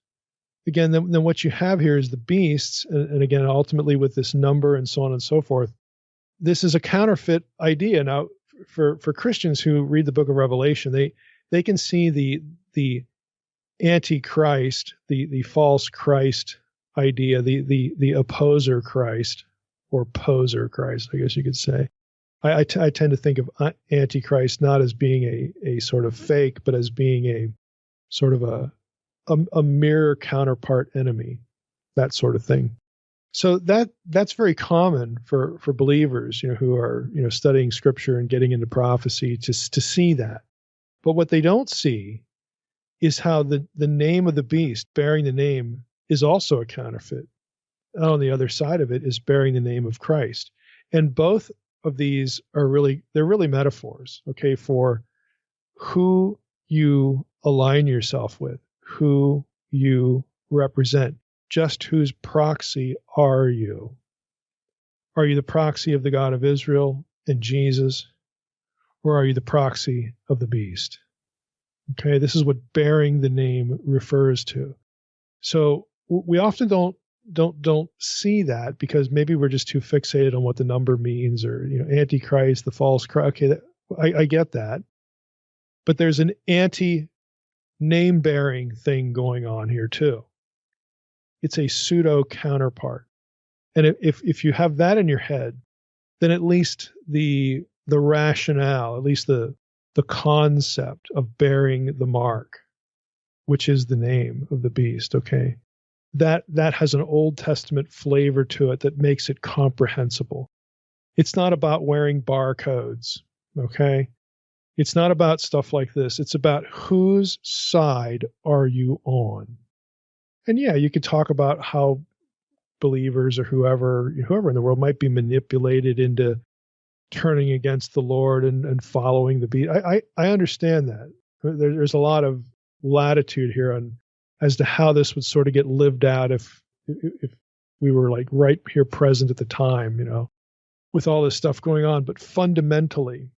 again, then what you have here is the beasts, and again, ultimately with this number and so on and so forth, this is a counterfeit idea. Now, for Christians who read the book of Revelation, they can see the antichrist, the false Christ idea, the opposer Christ, or poser Christ, I guess you could say. I tend to think of antichrist not as being a sort of fake, but as being a sort of a mirror counterpart enemy, that sort of thing. So that's very common for believers, who are studying Scripture and getting into prophecy to see that. But what they don't see is how the name of the beast, bearing the name, is also a counterfeit. And on the other side of it is bearing the name of Christ. And both of these they're really metaphors, okay, for who you align yourself with, who you represent. Just whose proxy are you? Are you the proxy of the God of Israel and Jesus, or are you the proxy of the beast? Okay, this is what bearing the name refers to. So we often don't see that because maybe we're just too fixated on what the number means, or Antichrist, the false Christ. Okay, I get that, but there's an anti-name bearing thing going on here too. It's a pseudo counterpart, and if you have that in your head, then at least the rationale, at least the concept of bearing the mark, which is the name of the beast, okay, that has an Old Testament flavor to it that makes it comprehensible. It's not about wearing barcodes, okay? It's not about stuff like this. It's about whose side are you on? And yeah, you could talk about how believers or whoever in the world might be manipulated into turning against the Lord and following the beast. I understand that. There's a lot of latitude here as to how this would sort of get lived out if we were like right here present at the time, with all this stuff going on. But fundamentally,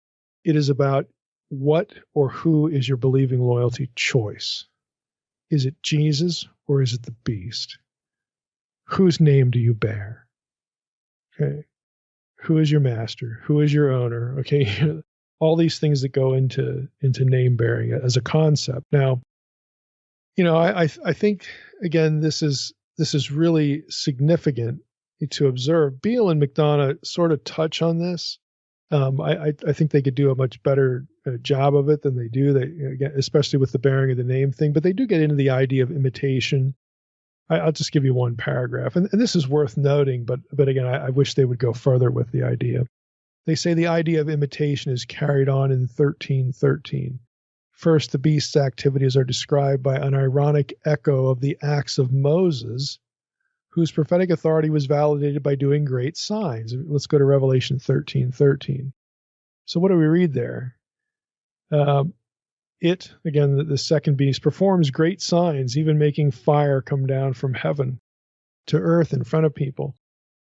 it is about what or who is your believing loyalty choice. Is it Jesus or is it the beast? Whose name do you bear? Okay. Who is your master? Who is your owner? Okay. All these things that go into name bearing as a concept. Now, I think again, this is really significant to observe. Beale and McDonough sort of touch on this. I think they could do a much better job of it than they do. Again, especially with the bearing of the name thing. But they do get into the idea of imitation. I'll just give you one paragraph, and this is worth noting. But again, I wish they would go further with the idea. They say the idea of imitation is carried on in 13:13. First, the beast's activities are described by an ironic echo of the acts of Moses, whose prophetic authority was validated by doing great signs. Let's go to Revelation 13:13. So what do we read there? It, again, the second beast, performs great signs, even making fire come down from heaven to earth in front of people.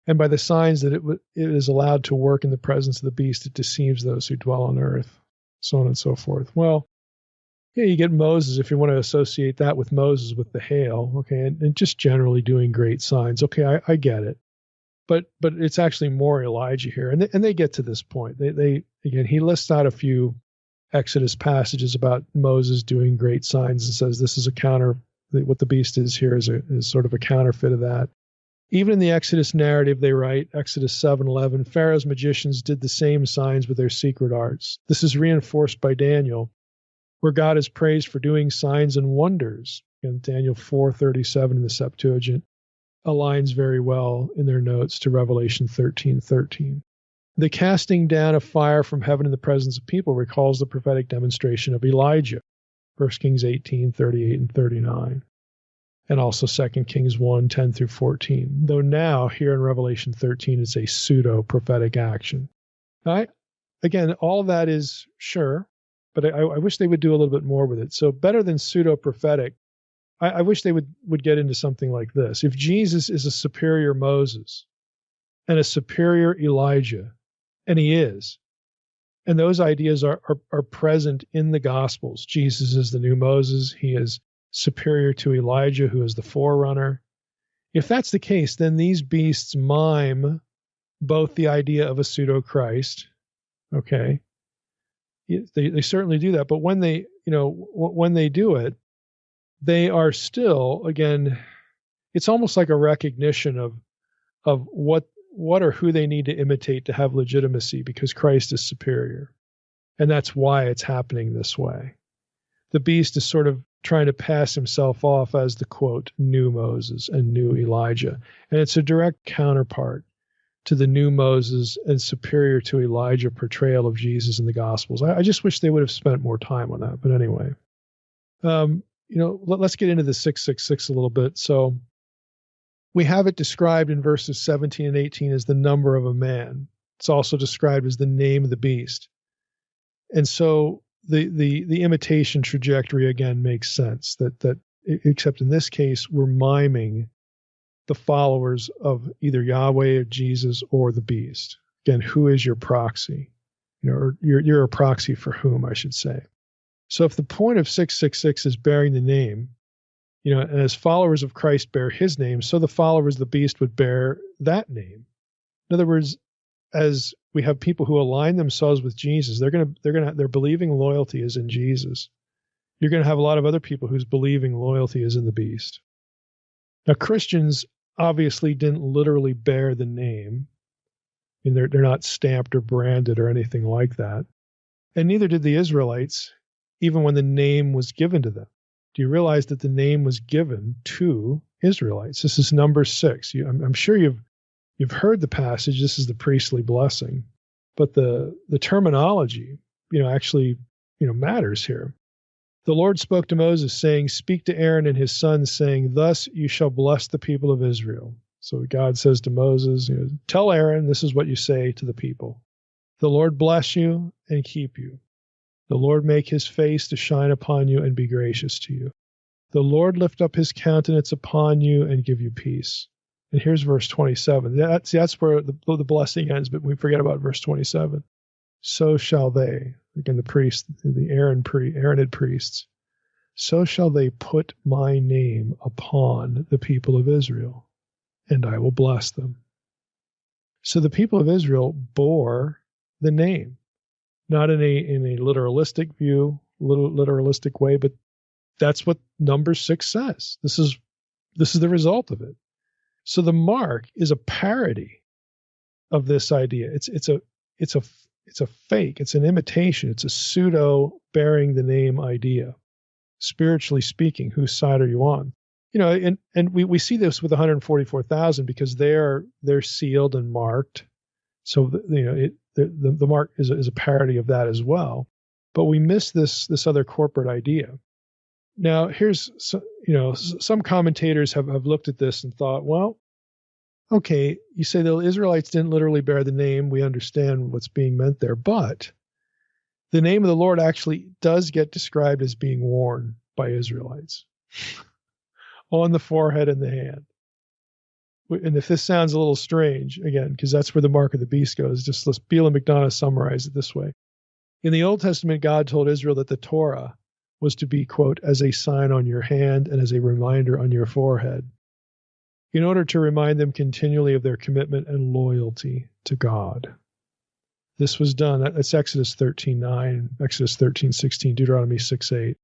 And by the signs that it is allowed to work in the presence of the beast, it deceives those who dwell on earth, so on and so forth. Well, yeah, you get Moses, if you want to associate that with Moses with the hail, okay, and just generally doing great signs. Okay, I get it. But it's actually more Elijah here. And they get to this point. They again, he lists out a few Exodus passages about Moses doing great signs and says this is a counter, what the beast is here is sort of a counterfeit of that. Even in the Exodus narrative, they write, Exodus 7:11, Pharaoh's magicians did the same signs with their secret arts. This is reinforced by Daniel, where God is praised for doing signs and wonders. And Daniel 4:37 in the Septuagint aligns very well in their notes to Revelation 13:13. The casting down of fire from heaven in the presence of people recalls the prophetic demonstration of Elijah, 1 Kings 18:38 and 39, and also 2 Kings 1:10 through 14. Though now, here in Revelation 13, it's a pseudo-prophetic action. Again, all of that is sure, but I wish they would do a little bit more with it. So better than pseudo-prophetic, I wish they would get into something like this. If Jesus is a superior Moses and a superior Elijah, and he is, and those ideas are present in the Gospels. Jesus is the new Moses. He is superior to Elijah, who is the forerunner. If that's the case, then these beasts mime both the idea of a pseudo-Christ, okay? They certainly do that, but when they do it, they are still, again, it's almost like a recognition of what or who they need to imitate to have legitimacy, because Christ is superior. And that's why it's happening this way. The beast is sort of trying to pass himself off as the, quote, new Moses and new Elijah. And it's a direct counterpart to the new Moses and superior to Elijah portrayal of Jesus in the Gospels. I just wish they would have spent more time on that. But anyway, let's get into the 666 a little bit. So we have it described in verses 17 and 18 as the number of a man. It's also described as the name of the beast. And so the imitation trajectory again makes sense, that except in this case, we're miming the followers of either Yahweh or Jesus or the beast. Again, who is your proxy? Or you're a proxy for whom, I should say. So if the point of 666 is bearing the name, and as followers of Christ bear his name, so the followers of the beast would bear that name. In other words, as we have people who align themselves with Jesus, their believing loyalty is in Jesus. You're going to have a lot of other people whose believing loyalty is in the beast. Now, Christians obviously didn't literally bear the name. I mean, they're not stamped or branded or anything like that. And neither did the Israelites, even when the name was given to them. Do you realize that the name was given to Israelites? This is number 6. I'm sure you've heard the passage. This is the priestly blessing, but the terminology, actually, matters here. The Lord spoke to Moses, saying, "Speak to Aaron and his sons, saying, thus you shall bless the people of Israel." So God says to Moses, "Tell Aaron, this is what you say to the people. The Lord bless you and keep you. The Lord make his face to shine upon you and be gracious to you. The Lord lift up his countenance upon you and give you peace." And here's verse 27. That's where the blessing ends, but we forget about verse 27. So shall they, again, the priests, the Aaronid priests, so shall they put my name upon the people of Israel, and I will bless them. So the people of Israel bore the name, not in a literalistic view, literalistic way, but that's what number 6 says. This is the result of it. So the mark is a parody of this idea. It's a fake. It's an imitation. It's a pseudo bearing the name idea. Spiritually speaking, whose side are you on? And we see this with 144,000 because they're sealed and marked. So the mark is a parody of that as well. But we miss this other corporate idea. Now, here's some commentators have looked at this and thought, well, okay, you say the Israelites didn't literally bear the name. We understand what's being meant there, but the name of the Lord actually does get described as being worn by Israelites on the forehead and the hand. And if this sounds a little strange, again, because that's where the mark of the beast goes, just let's Beale and McDonough summarize it this way. In the Old Testament, God told Israel that the Torah was to be, quote, as a sign on your hand and as a reminder on your forehead, in order to remind them continually of their commitment and loyalty to God. This was done, that's Exodus 13:9, Exodus 13:16, Deuteronomy 6:8.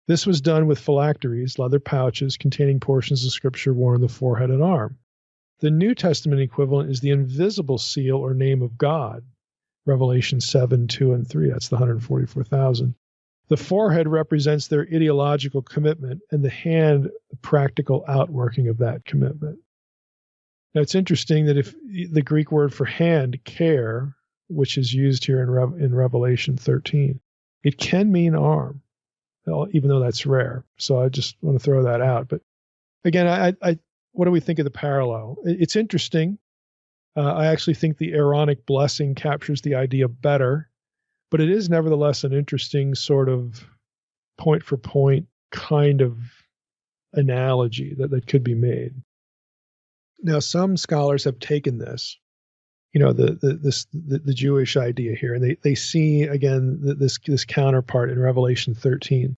This was done with phylacteries, leather pouches containing portions of Scripture worn on the forehead and arm. The New Testament equivalent is the invisible seal or name of God, Revelation 7:2 and 3, that's the 144,000. The forehead represents their ideological commitment, and the hand, the practical outworking of that commitment. Now, it's interesting that if the Greek word for hand, care, which is used here in Revelation 13, it can mean arm, even though that's rare. So I just want to throw that out. But again, I what do we think of the parallel? It's interesting. I actually think the Aaronic blessing captures the idea better. But it is nevertheless an interesting sort of point-for-point kind of analogy that could be made. Now, some scholars have taken this, the Jewish idea here, and they see again this counterpart in Revelation 13,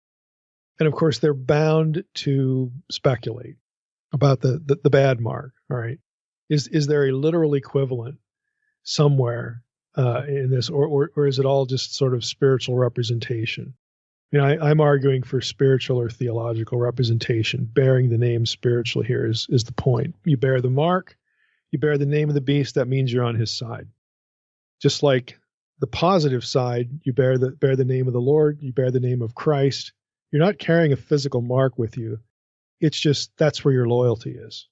and of course they're bound to speculate about the bad mark. All right, is there a literal equivalent somewhere in this, or is it all just sort of spiritual representation? I'm arguing for spiritual or theological representation. Bearing the name spiritual here is the point. You bear the mark, you bear the name of the beast, that means you're on his side. Just like the positive side, you bear the name of the Lord, you bear the name of Christ. You're not carrying a physical mark with you. It's just that's where your loyalty is.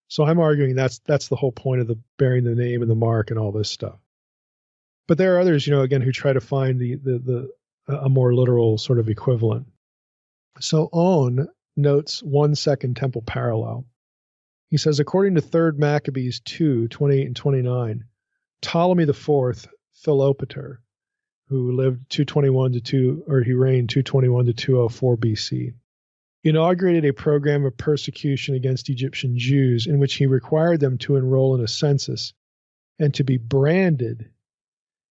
So I'm arguing that's the whole point of the bearing the name and the mark and all this stuff. But there are others, again, who try to find a more literal sort of equivalent. So On notes 1 Second Temple parallel. He says, according to 3rd Maccabees 2, 28 and 29, Ptolemy IV Philopater, who lived he reigned 221 to 204 BC, inaugurated a program of persecution against Egyptian Jews in which he required them to enroll in a census and to be branded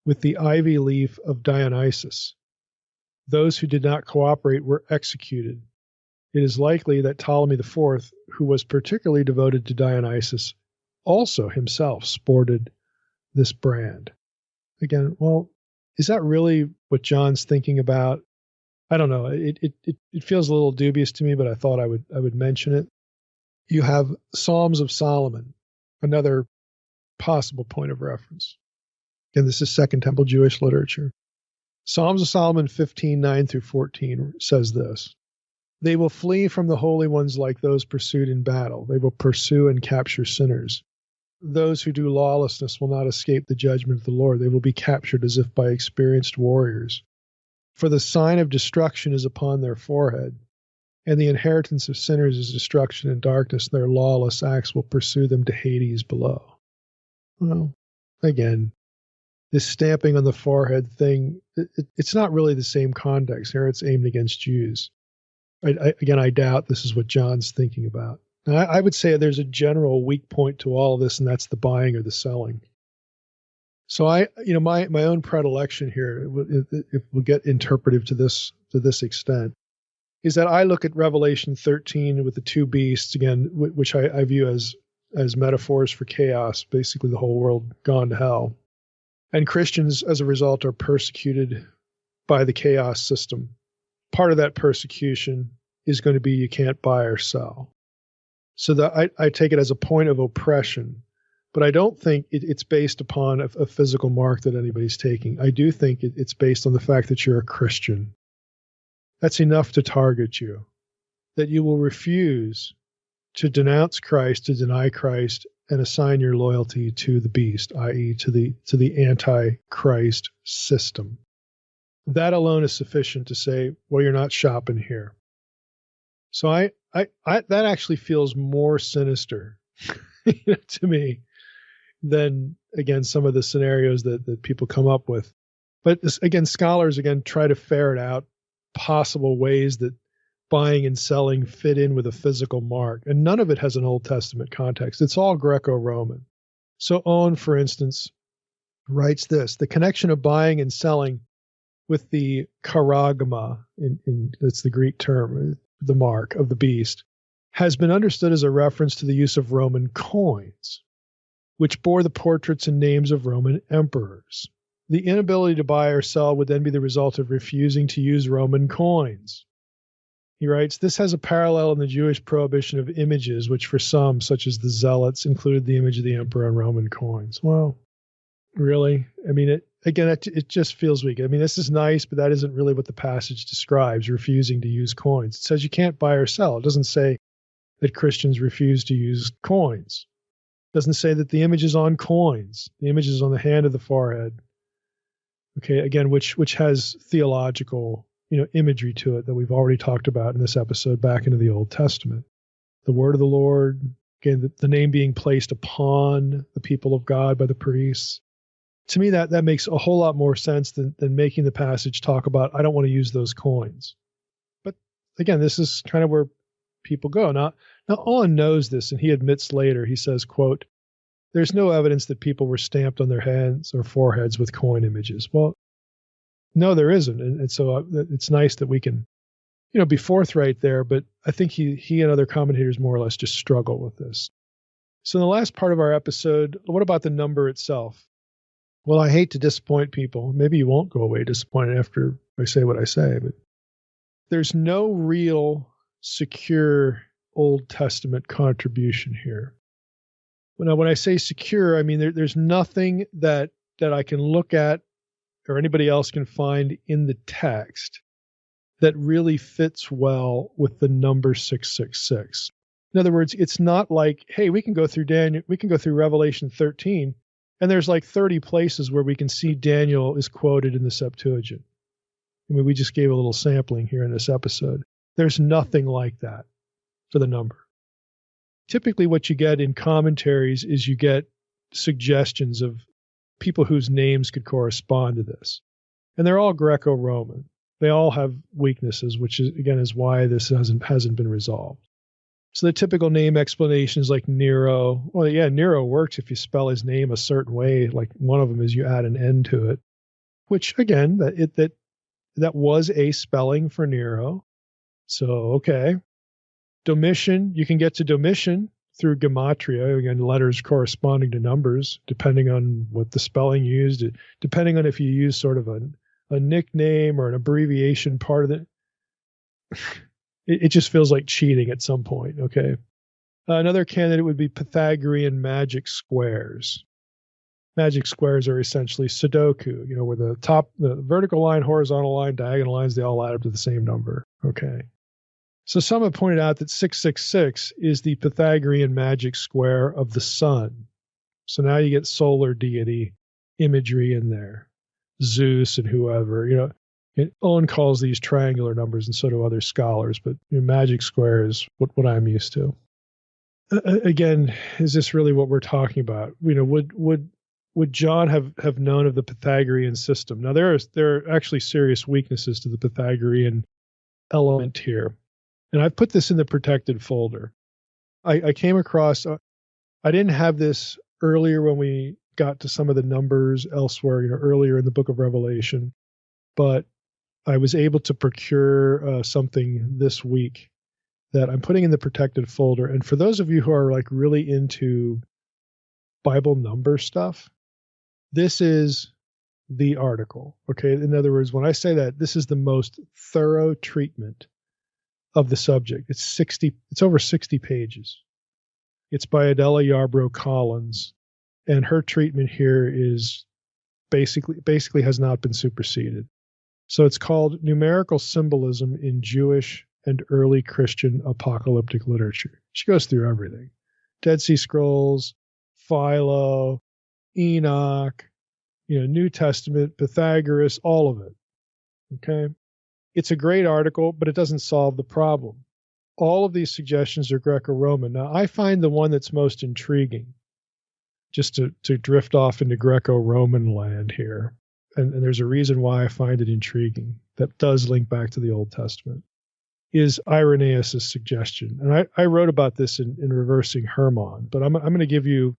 with the ivy leaf of Dionysus. Those who did not cooperate were executed. It is likely that Ptolemy IV, who was particularly devoted to Dionysus, also himself sported this brand. Again, well, is that really what John's thinking about? I don't know. It feels a little dubious to me, but I thought I would mention it. You have Psalms of Solomon, another possible point of reference. Again, this is Second Temple Jewish literature. Psalms of Solomon 15, 9 through 14 says this: they will flee from the holy ones like those pursued in battle. They will pursue and capture sinners. Those who do lawlessness will not escape the judgment of the Lord. They will be captured as if by experienced warriors. For the sign of destruction is upon their forehead, and the inheritance of sinners is destruction and darkness. Their lawless acts will pursue them to Hades below. Well, again, this stamping on the forehead thing, it's not really the same context. Here it's aimed against Jews. I doubt this is what John's thinking about. Now, I would say there's a general weak point to all of this, and that's the buying or the selling. So my own predilection here, if we'll get interpretive to this extent, is that I look at Revelation 13 with the two beasts, again, which I view as metaphors for chaos, basically the whole world gone to hell. And Christians, as a result, are persecuted by the chaos system. Part of that persecution is going to be you can't buy or sell. So that I take it as a point of oppression, but I don't think it's based upon a physical mark that anybody's taking. I do think it's based on the fact that you're a Christian. That's enough to target you, that you will refuse to denounce Christ, to deny Christ, and assign your loyalty to the beast, i.e. to the antichrist system. That alone is sufficient to say, well, you're not shopping here. So I that actually feels more sinister to me than, again, some of the scenarios that people come up with. But again, scholars try to ferret out possible ways that buying and selling fit in with a physical mark, and none of it has an Old Testament context. It's all Greco-Roman. So On, for instance, writes this: the connection of buying and selling with the charagma, that's the Greek term, the mark of the beast, has been understood as a reference to the use of Roman coins, which bore the portraits and names of Roman emperors. The inability to buy or sell would then be the result of refusing to use Roman coins. He writes, this has a parallel in the Jewish prohibition of images, which for some, such as the Zealots, included the image of the emperor on Roman coins. Well, really? I mean, it just feels weak. I mean, this is nice, but that isn't really what the passage describes, refusing to use coins. It says you can't buy or sell. It doesn't say that Christians refuse to use coins. It doesn't say that the image is on coins. The image is on the hand of the forehead. Okay, again, which has theological imagery to it that we've already talked about in this episode back into the Old Testament. The word of the Lord, again, the name being placed upon the people of God by the priests. To me, that makes a whole lot more sense than making the passage talk about, I don't want to use those coins. But again, this is kind of where people go. Now Owen knows this, and he admits later, he says, quote, "There's no evidence that people were stamped on their hands or foreheads with coin images." Well, no, there isn't. And so it's nice that we can, be forthright there, but I think he and other commentators more or less just struggle with this. So in the last part of our episode, what about the number itself? Well, I hate to disappoint people. Maybe you won't go away disappointed after I say what I say, but there's no real secure Old Testament contribution here. Now, when I say secure, I mean there's nothing that I can look at or anybody else can find in the text that really fits well with the number 666. In other words, it's not like, hey, we can go through Revelation 13, and there's like 30 places where we can see Daniel is quoted in the Septuagint. I mean, we just gave a little sampling here in this episode. There's nothing like that for the number. Typically what you get in commentaries is you get suggestions of people whose names could correspond to this. And they're all Greco-Roman. They all have weaknesses, which is why this hasn't been resolved. So the typical name explanations like Nero, well, yeah, Nero works if you spell his name a certain way. Like one of them is you add an N to it, which again, that was a spelling for Nero. So, okay. Domitian, you can get to Domitian through gematria, again, letters corresponding to numbers, depending on what the spelling used, depending on if you use sort of a nickname or an abbreviation part of it. It just feels like cheating at some point, okay? Another candidate would be Pythagorean magic squares. Magic squares are essentially Sudoku, where the vertical line, horizontal line, diagonal lines, they all add up to the same number, okay? So some have pointed out that 666 is the Pythagorean magic square of the sun. So now you get solar deity imagery in there, Zeus and whoever, Owen calls these triangular numbers, and so do other scholars, but magic square is what I'm used to. Again, is this really what we're talking about? Would John have known of the Pythagorean system? Now, there are actually serious weaknesses to the Pythagorean element here, and I've put this in the protected folder. I came across, I didn't have this earlier when we got to some of the numbers elsewhere, earlier in the book of Revelation, but I was able to procure something this week that I'm putting in the protected folder. And for those of you who are like really into Bible number stuff, this is the article. Okay. In other words, when I say that, this is the most thorough treatment of the subject. It's over 60 pages. It's by Adela Yarbrough Collins, and her treatment here is basically has not been superseded. So it's called Numerical Symbolism in Jewish and Early Christian Apocalyptic Literature. She goes through everything. Dead Sea Scrolls, Philo, Enoch, New Testament, Pythagoras, all of it. Okay? It's a great article, but it doesn't solve the problem. All of these suggestions are Greco-Roman. Now, I find the one that's most intriguing, just to drift off into Greco-Roman land here, and there's a reason why I find it intriguing that does link back to the Old Testament, is Irenaeus' suggestion. And I wrote about this in Reversing Hermon, but I'm going to give you,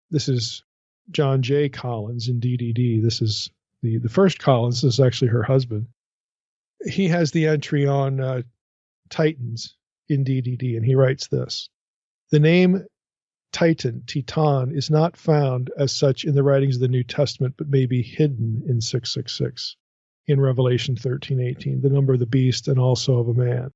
this is John J. Collins in DDD. This is the first Collins. This is actually her husband. He has the entry on Titans in DDD, and he writes this: the name Titan, is not found as such in the writings of the New Testament, but may be hidden in 666 in Revelation 13:18, the number of the beast and also of a man.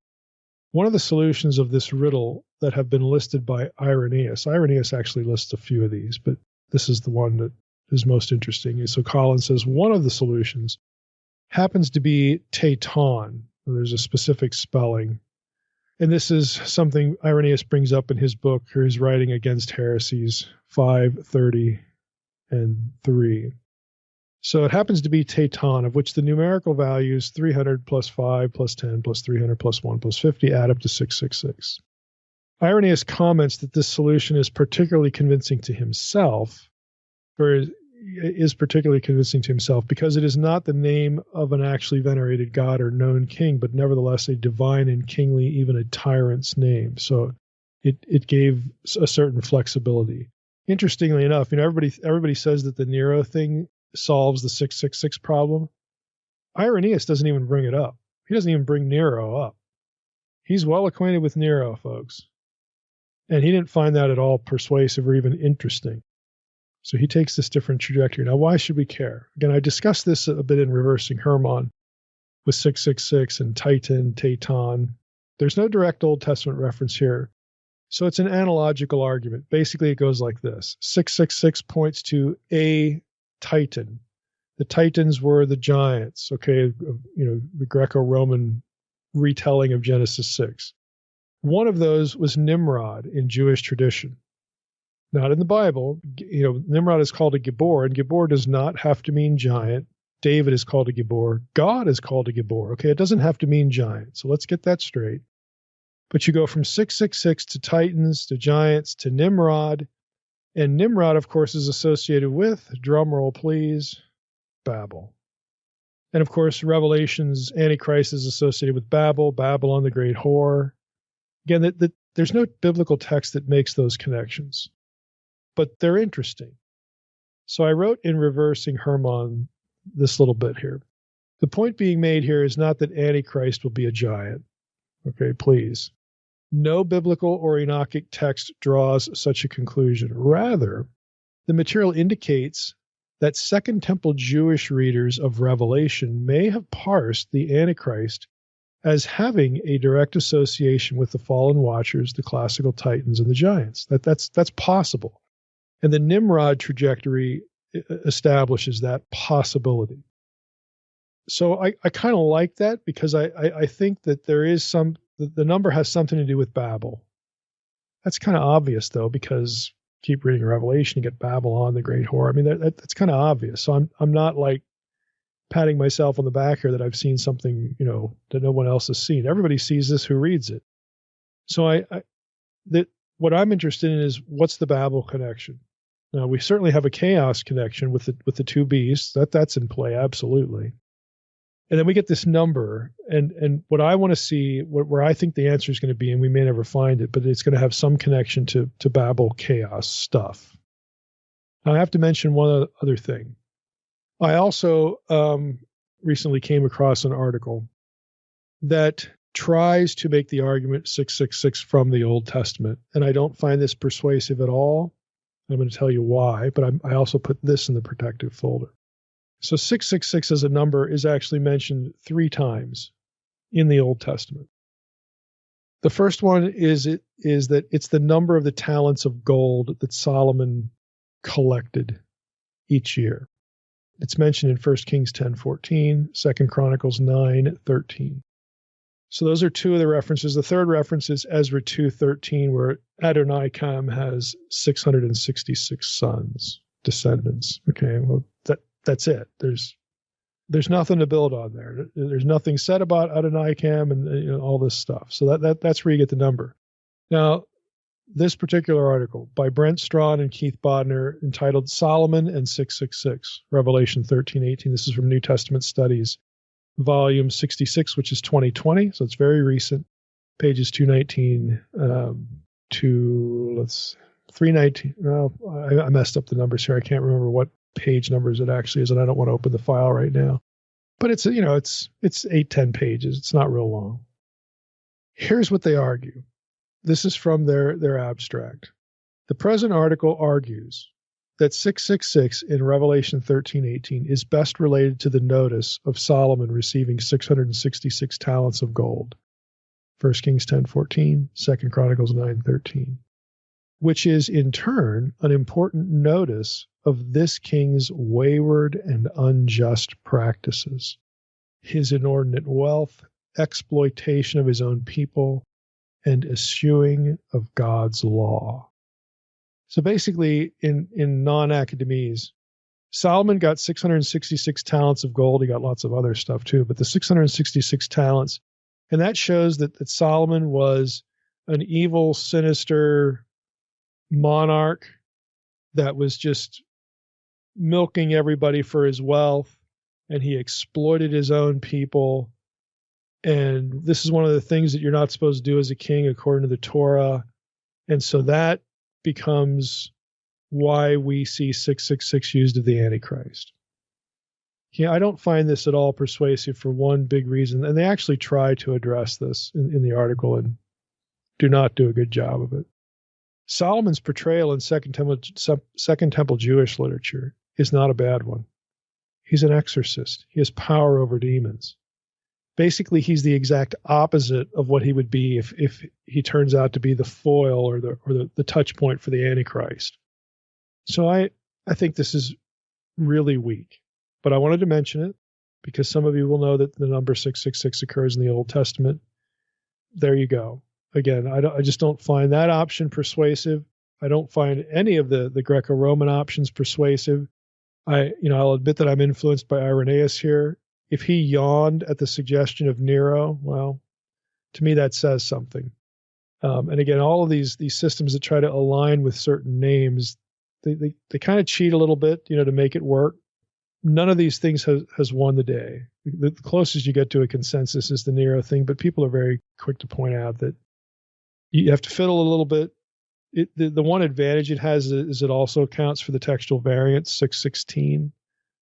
One of the solutions of this riddle that have been listed by Irenaeus actually lists a few of these, but this is the one that is most interesting. And so Collins says one of the solutions happens to be Teiton. There's a specific spelling. And this is something Irenaeus brings up in his book, or his writing Against Heresies 5:30 and 3. So it happens to be Teiton, of which the numerical values 300 plus 5 plus 10 plus 300 plus 1 plus 50 add up to 666. Irenaeus comments that this solution is particularly convincing to himself, where is particularly convincing to himself because it is not the name of an actually venerated god or known king, but nevertheless a divine and kingly, even a tyrant's name. So it gave a certain flexibility. Interestingly enough, everybody says that the Nero thing solves the 666 problem. Irenaeus doesn't even bring it up. He doesn't even bring Nero up. He's well acquainted with Nero, folks. And he didn't find that at all persuasive or even interesting. So he takes this different trajectory. Now, why should we care? Again, I discussed this a bit in Reversing Hermon with 666 and Titan, Tayton. There's no direct Old Testament reference here. So it's an analogical argument. Basically, it goes like this. 666 points to a Titan. The Titans were the giants, okay, the Greco-Roman retelling of Genesis 6. One of those was Nimrod in Jewish tradition. Not in the Bible. Nimrod is called a Gibor, and Gibor does not have to mean giant. David is called a Gibor. God is called a Gibor. Okay, it doesn't have to mean giant. So let's get that straight. But you go from 666 to Titans, to giants, to Nimrod. And Nimrod, of course, is associated with, drum roll please, Babel. And of course, Revelation's Antichrist is associated with Babel, Babylon the great whore. Again, there's no biblical text that makes those connections, but they're interesting. So I wrote in Reversing Hermon this little bit here. The point being made here is not that Antichrist will be a giant. Okay, please. No biblical or Enochic text draws such a conclusion. Rather, the material indicates that Second Temple Jewish readers of Revelation may have parsed the Antichrist as having a direct association with the fallen watchers, the classical Titans, and the giants. That's possible. And the Nimrod trajectory establishes that possibility. So I kind of like that because I think that there is the number has something to do with Babel. That's kind of obvious, though, because keep reading Revelation, you get Babylon, the great whore. I mean, that's kind of obvious. So I'm not like patting myself on the back here that I've seen something, that no one else has seen. Everybody sees this who reads it. So what I'm interested in is what's the Babel connection? Now, we certainly have a chaos connection with the two beasts. That's in play, absolutely. And then we get this number, and what I want to see, where I think the answer is going to be, and we may never find it, but it's going to have some connection to Babel chaos stuff. Now, I have to mention one other thing. I also recently came across an article that tries to make the argument 666 from the Old Testament, and I don't find this persuasive at all. I'm going to tell you why, but I also put this in the protective folder. So 666 as a number is actually mentioned 3 times in the Old Testament. The first one is that it's the number of the talents of gold that Solomon collected each year. It's mentioned in 1 Kings 10:14, 2 Chronicles 9:13. So those are 2 of the references. The third reference is Ezra 2:13, where Adonijam has 666 sons, descendants. Okay, well, that's it. There's nothing to build on there. There's nothing said about Adonijam and all this stuff. So that's where you get the number. Now, this particular article by Brent Strawn and Keith Bodner, entitled Solomon and 666, Revelation 13:18. This is from New Testament Studies, volume 66, which is 2020. So it's very recent. Pages 219 to 319. Well, I messed up the numbers here. I can't remember what page numbers it actually is, and I don't want to open the file right now. But it's 8-10 pages. It's not real long. Here's what they argue. This is from their abstract. The present article argues that 666 in Revelation 13:18 is best related to the notice of Solomon receiving 666 talents of gold. 1 Kings 10:14, 2 Chronicles 9:13, which is in turn an important notice of this king's wayward and unjust practices, his inordinate wealth, exploitation of his own people, and eschewing of God's law. So basically, in non-academies, Solomon got 666 talents of gold. He got lots of other stuff too, but the 666 talents, and that shows that Solomon was an evil, sinister monarch that was just milking everybody for his wealth, and he exploited his own people. And this is one of the things that you're not supposed to do as a king according to the Torah. And so that becomes why we see 666 used of the Antichrist. Yeah, I don't find this at all persuasive for one big reason, and they actually try to address this in the article and do not do a good job of it. Solomon's portrayal in Second Temple Jewish literature is not a bad one. He's an exorcist. He has power over demons. Basically, he's the exact opposite of what he would be if he turns out to be the foil or the touch point for the Antichrist. So I think this is really weak. But I wanted to mention it because some of you will know that the number 666 occurs in the Old Testament. There you go. Again, I just don't find that option persuasive. I don't find any of the Greco-Roman options persuasive. I'll admit that I'm influenced by Irenaeus here. If he yawned at the suggestion of Nero, well, to me that says something. And again, all of these systems that try to align with certain names, they kind of cheat a little bit, to make it work. None of these things has won the day. The closest you get to a consensus is the Nero thing, but people are very quick to point out that you have to fiddle a little bit. The one advantage it has is it also accounts for the textual variance, 616.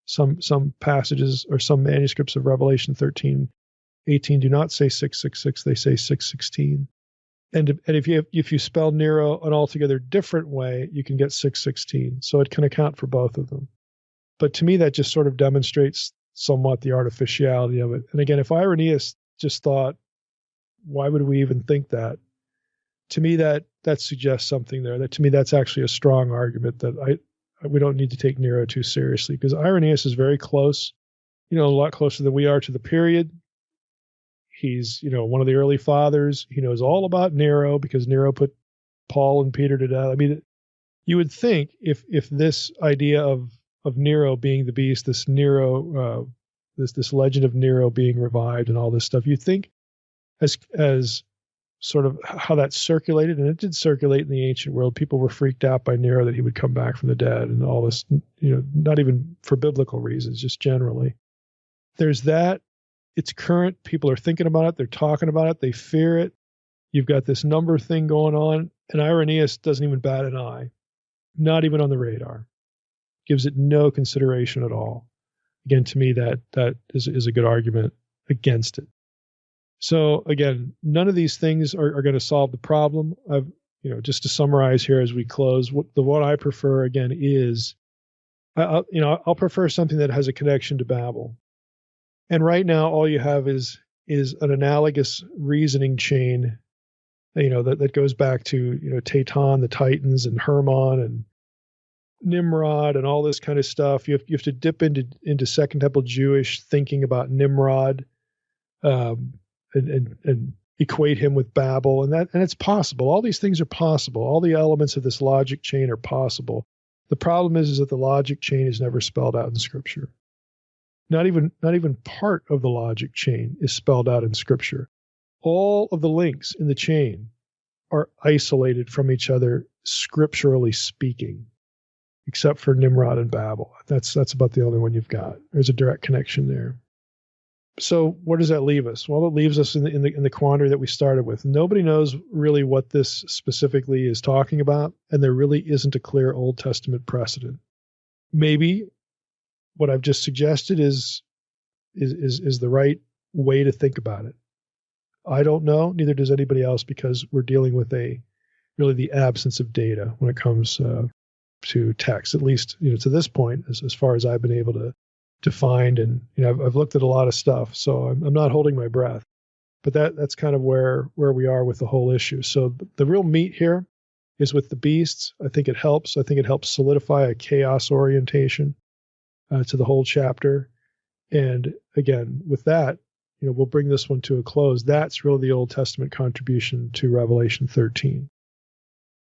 Some passages or some manuscripts of Revelation 13:18 do not say 666, they say 616. And if you spell Nero an altogether different way, you can get 616. So it can account for both of them. But to me, that just sort of demonstrates somewhat the artificiality of it. And again, if Irenaeus just thought, why would we even think that? To me, that suggests something there. That to me, that's actually a strong argument that we don't need to take Nero too seriously, because Irenaeus is very close, a lot closer than we are to the period. He's, one of the early fathers. He knows all about Nero because Nero put Paul and Peter to death. I mean, you would think if this idea of Nero being the beast, this Nero, this legend of Nero being revived and all this stuff, you think as sort of how that circulated, and it did circulate in the ancient world. People were freaked out by Nero that he would come back from the dead and all this, not even for biblical reasons, just generally. There's that. It's current. People are thinking about it. They're talking about it. They fear it. You've got this number thing going on, and Irenaeus doesn't even bat an eye, not even on the radar. Gives it no consideration at all. Again, to me, that is a good argument against it. So again, none of these things are going to solve the problem. Just to summarize here as we close, the one I prefer again is, I'll prefer something that has a connection to Babel. And right now, all you have is an analogous reasoning chain, that goes back to Tatan, the Titans, and Hermon, and Nimrod, and all this kind of stuff. You have to dip into Second Temple Jewish thinking about Nimrod. And equate him with Babel, and it's possible. All these things are possible. All the elements of this logic chain are possible. The problem is that the logic chain is never spelled out in Scripture. Not even part of the logic chain is spelled out in Scripture. All of the links in the chain are isolated from each other, scripturally speaking, except for Nimrod and Babel. That's about the only one you've got. There's a direct connection there. So where does that leave us? Well, it leaves us in the quandary that we started with. Nobody knows really what this specifically is talking about, and there really isn't a clear Old Testament precedent. Maybe what I've just suggested is the right way to think about it. I don't know, neither does anybody else, because we're dealing with really the absence of data when it comes to text, at least to this point, as far as I've been able to find. And I've looked at a lot of stuff, so I'm not holding my breath. But that's kind of where we are with the whole issue. So the real meat here is with the beasts. I think it helps. I think it helps solidify a chaos orientation to the whole chapter. And again, with that, we'll bring this one to a close. That's really the Old Testament contribution to Revelation 13.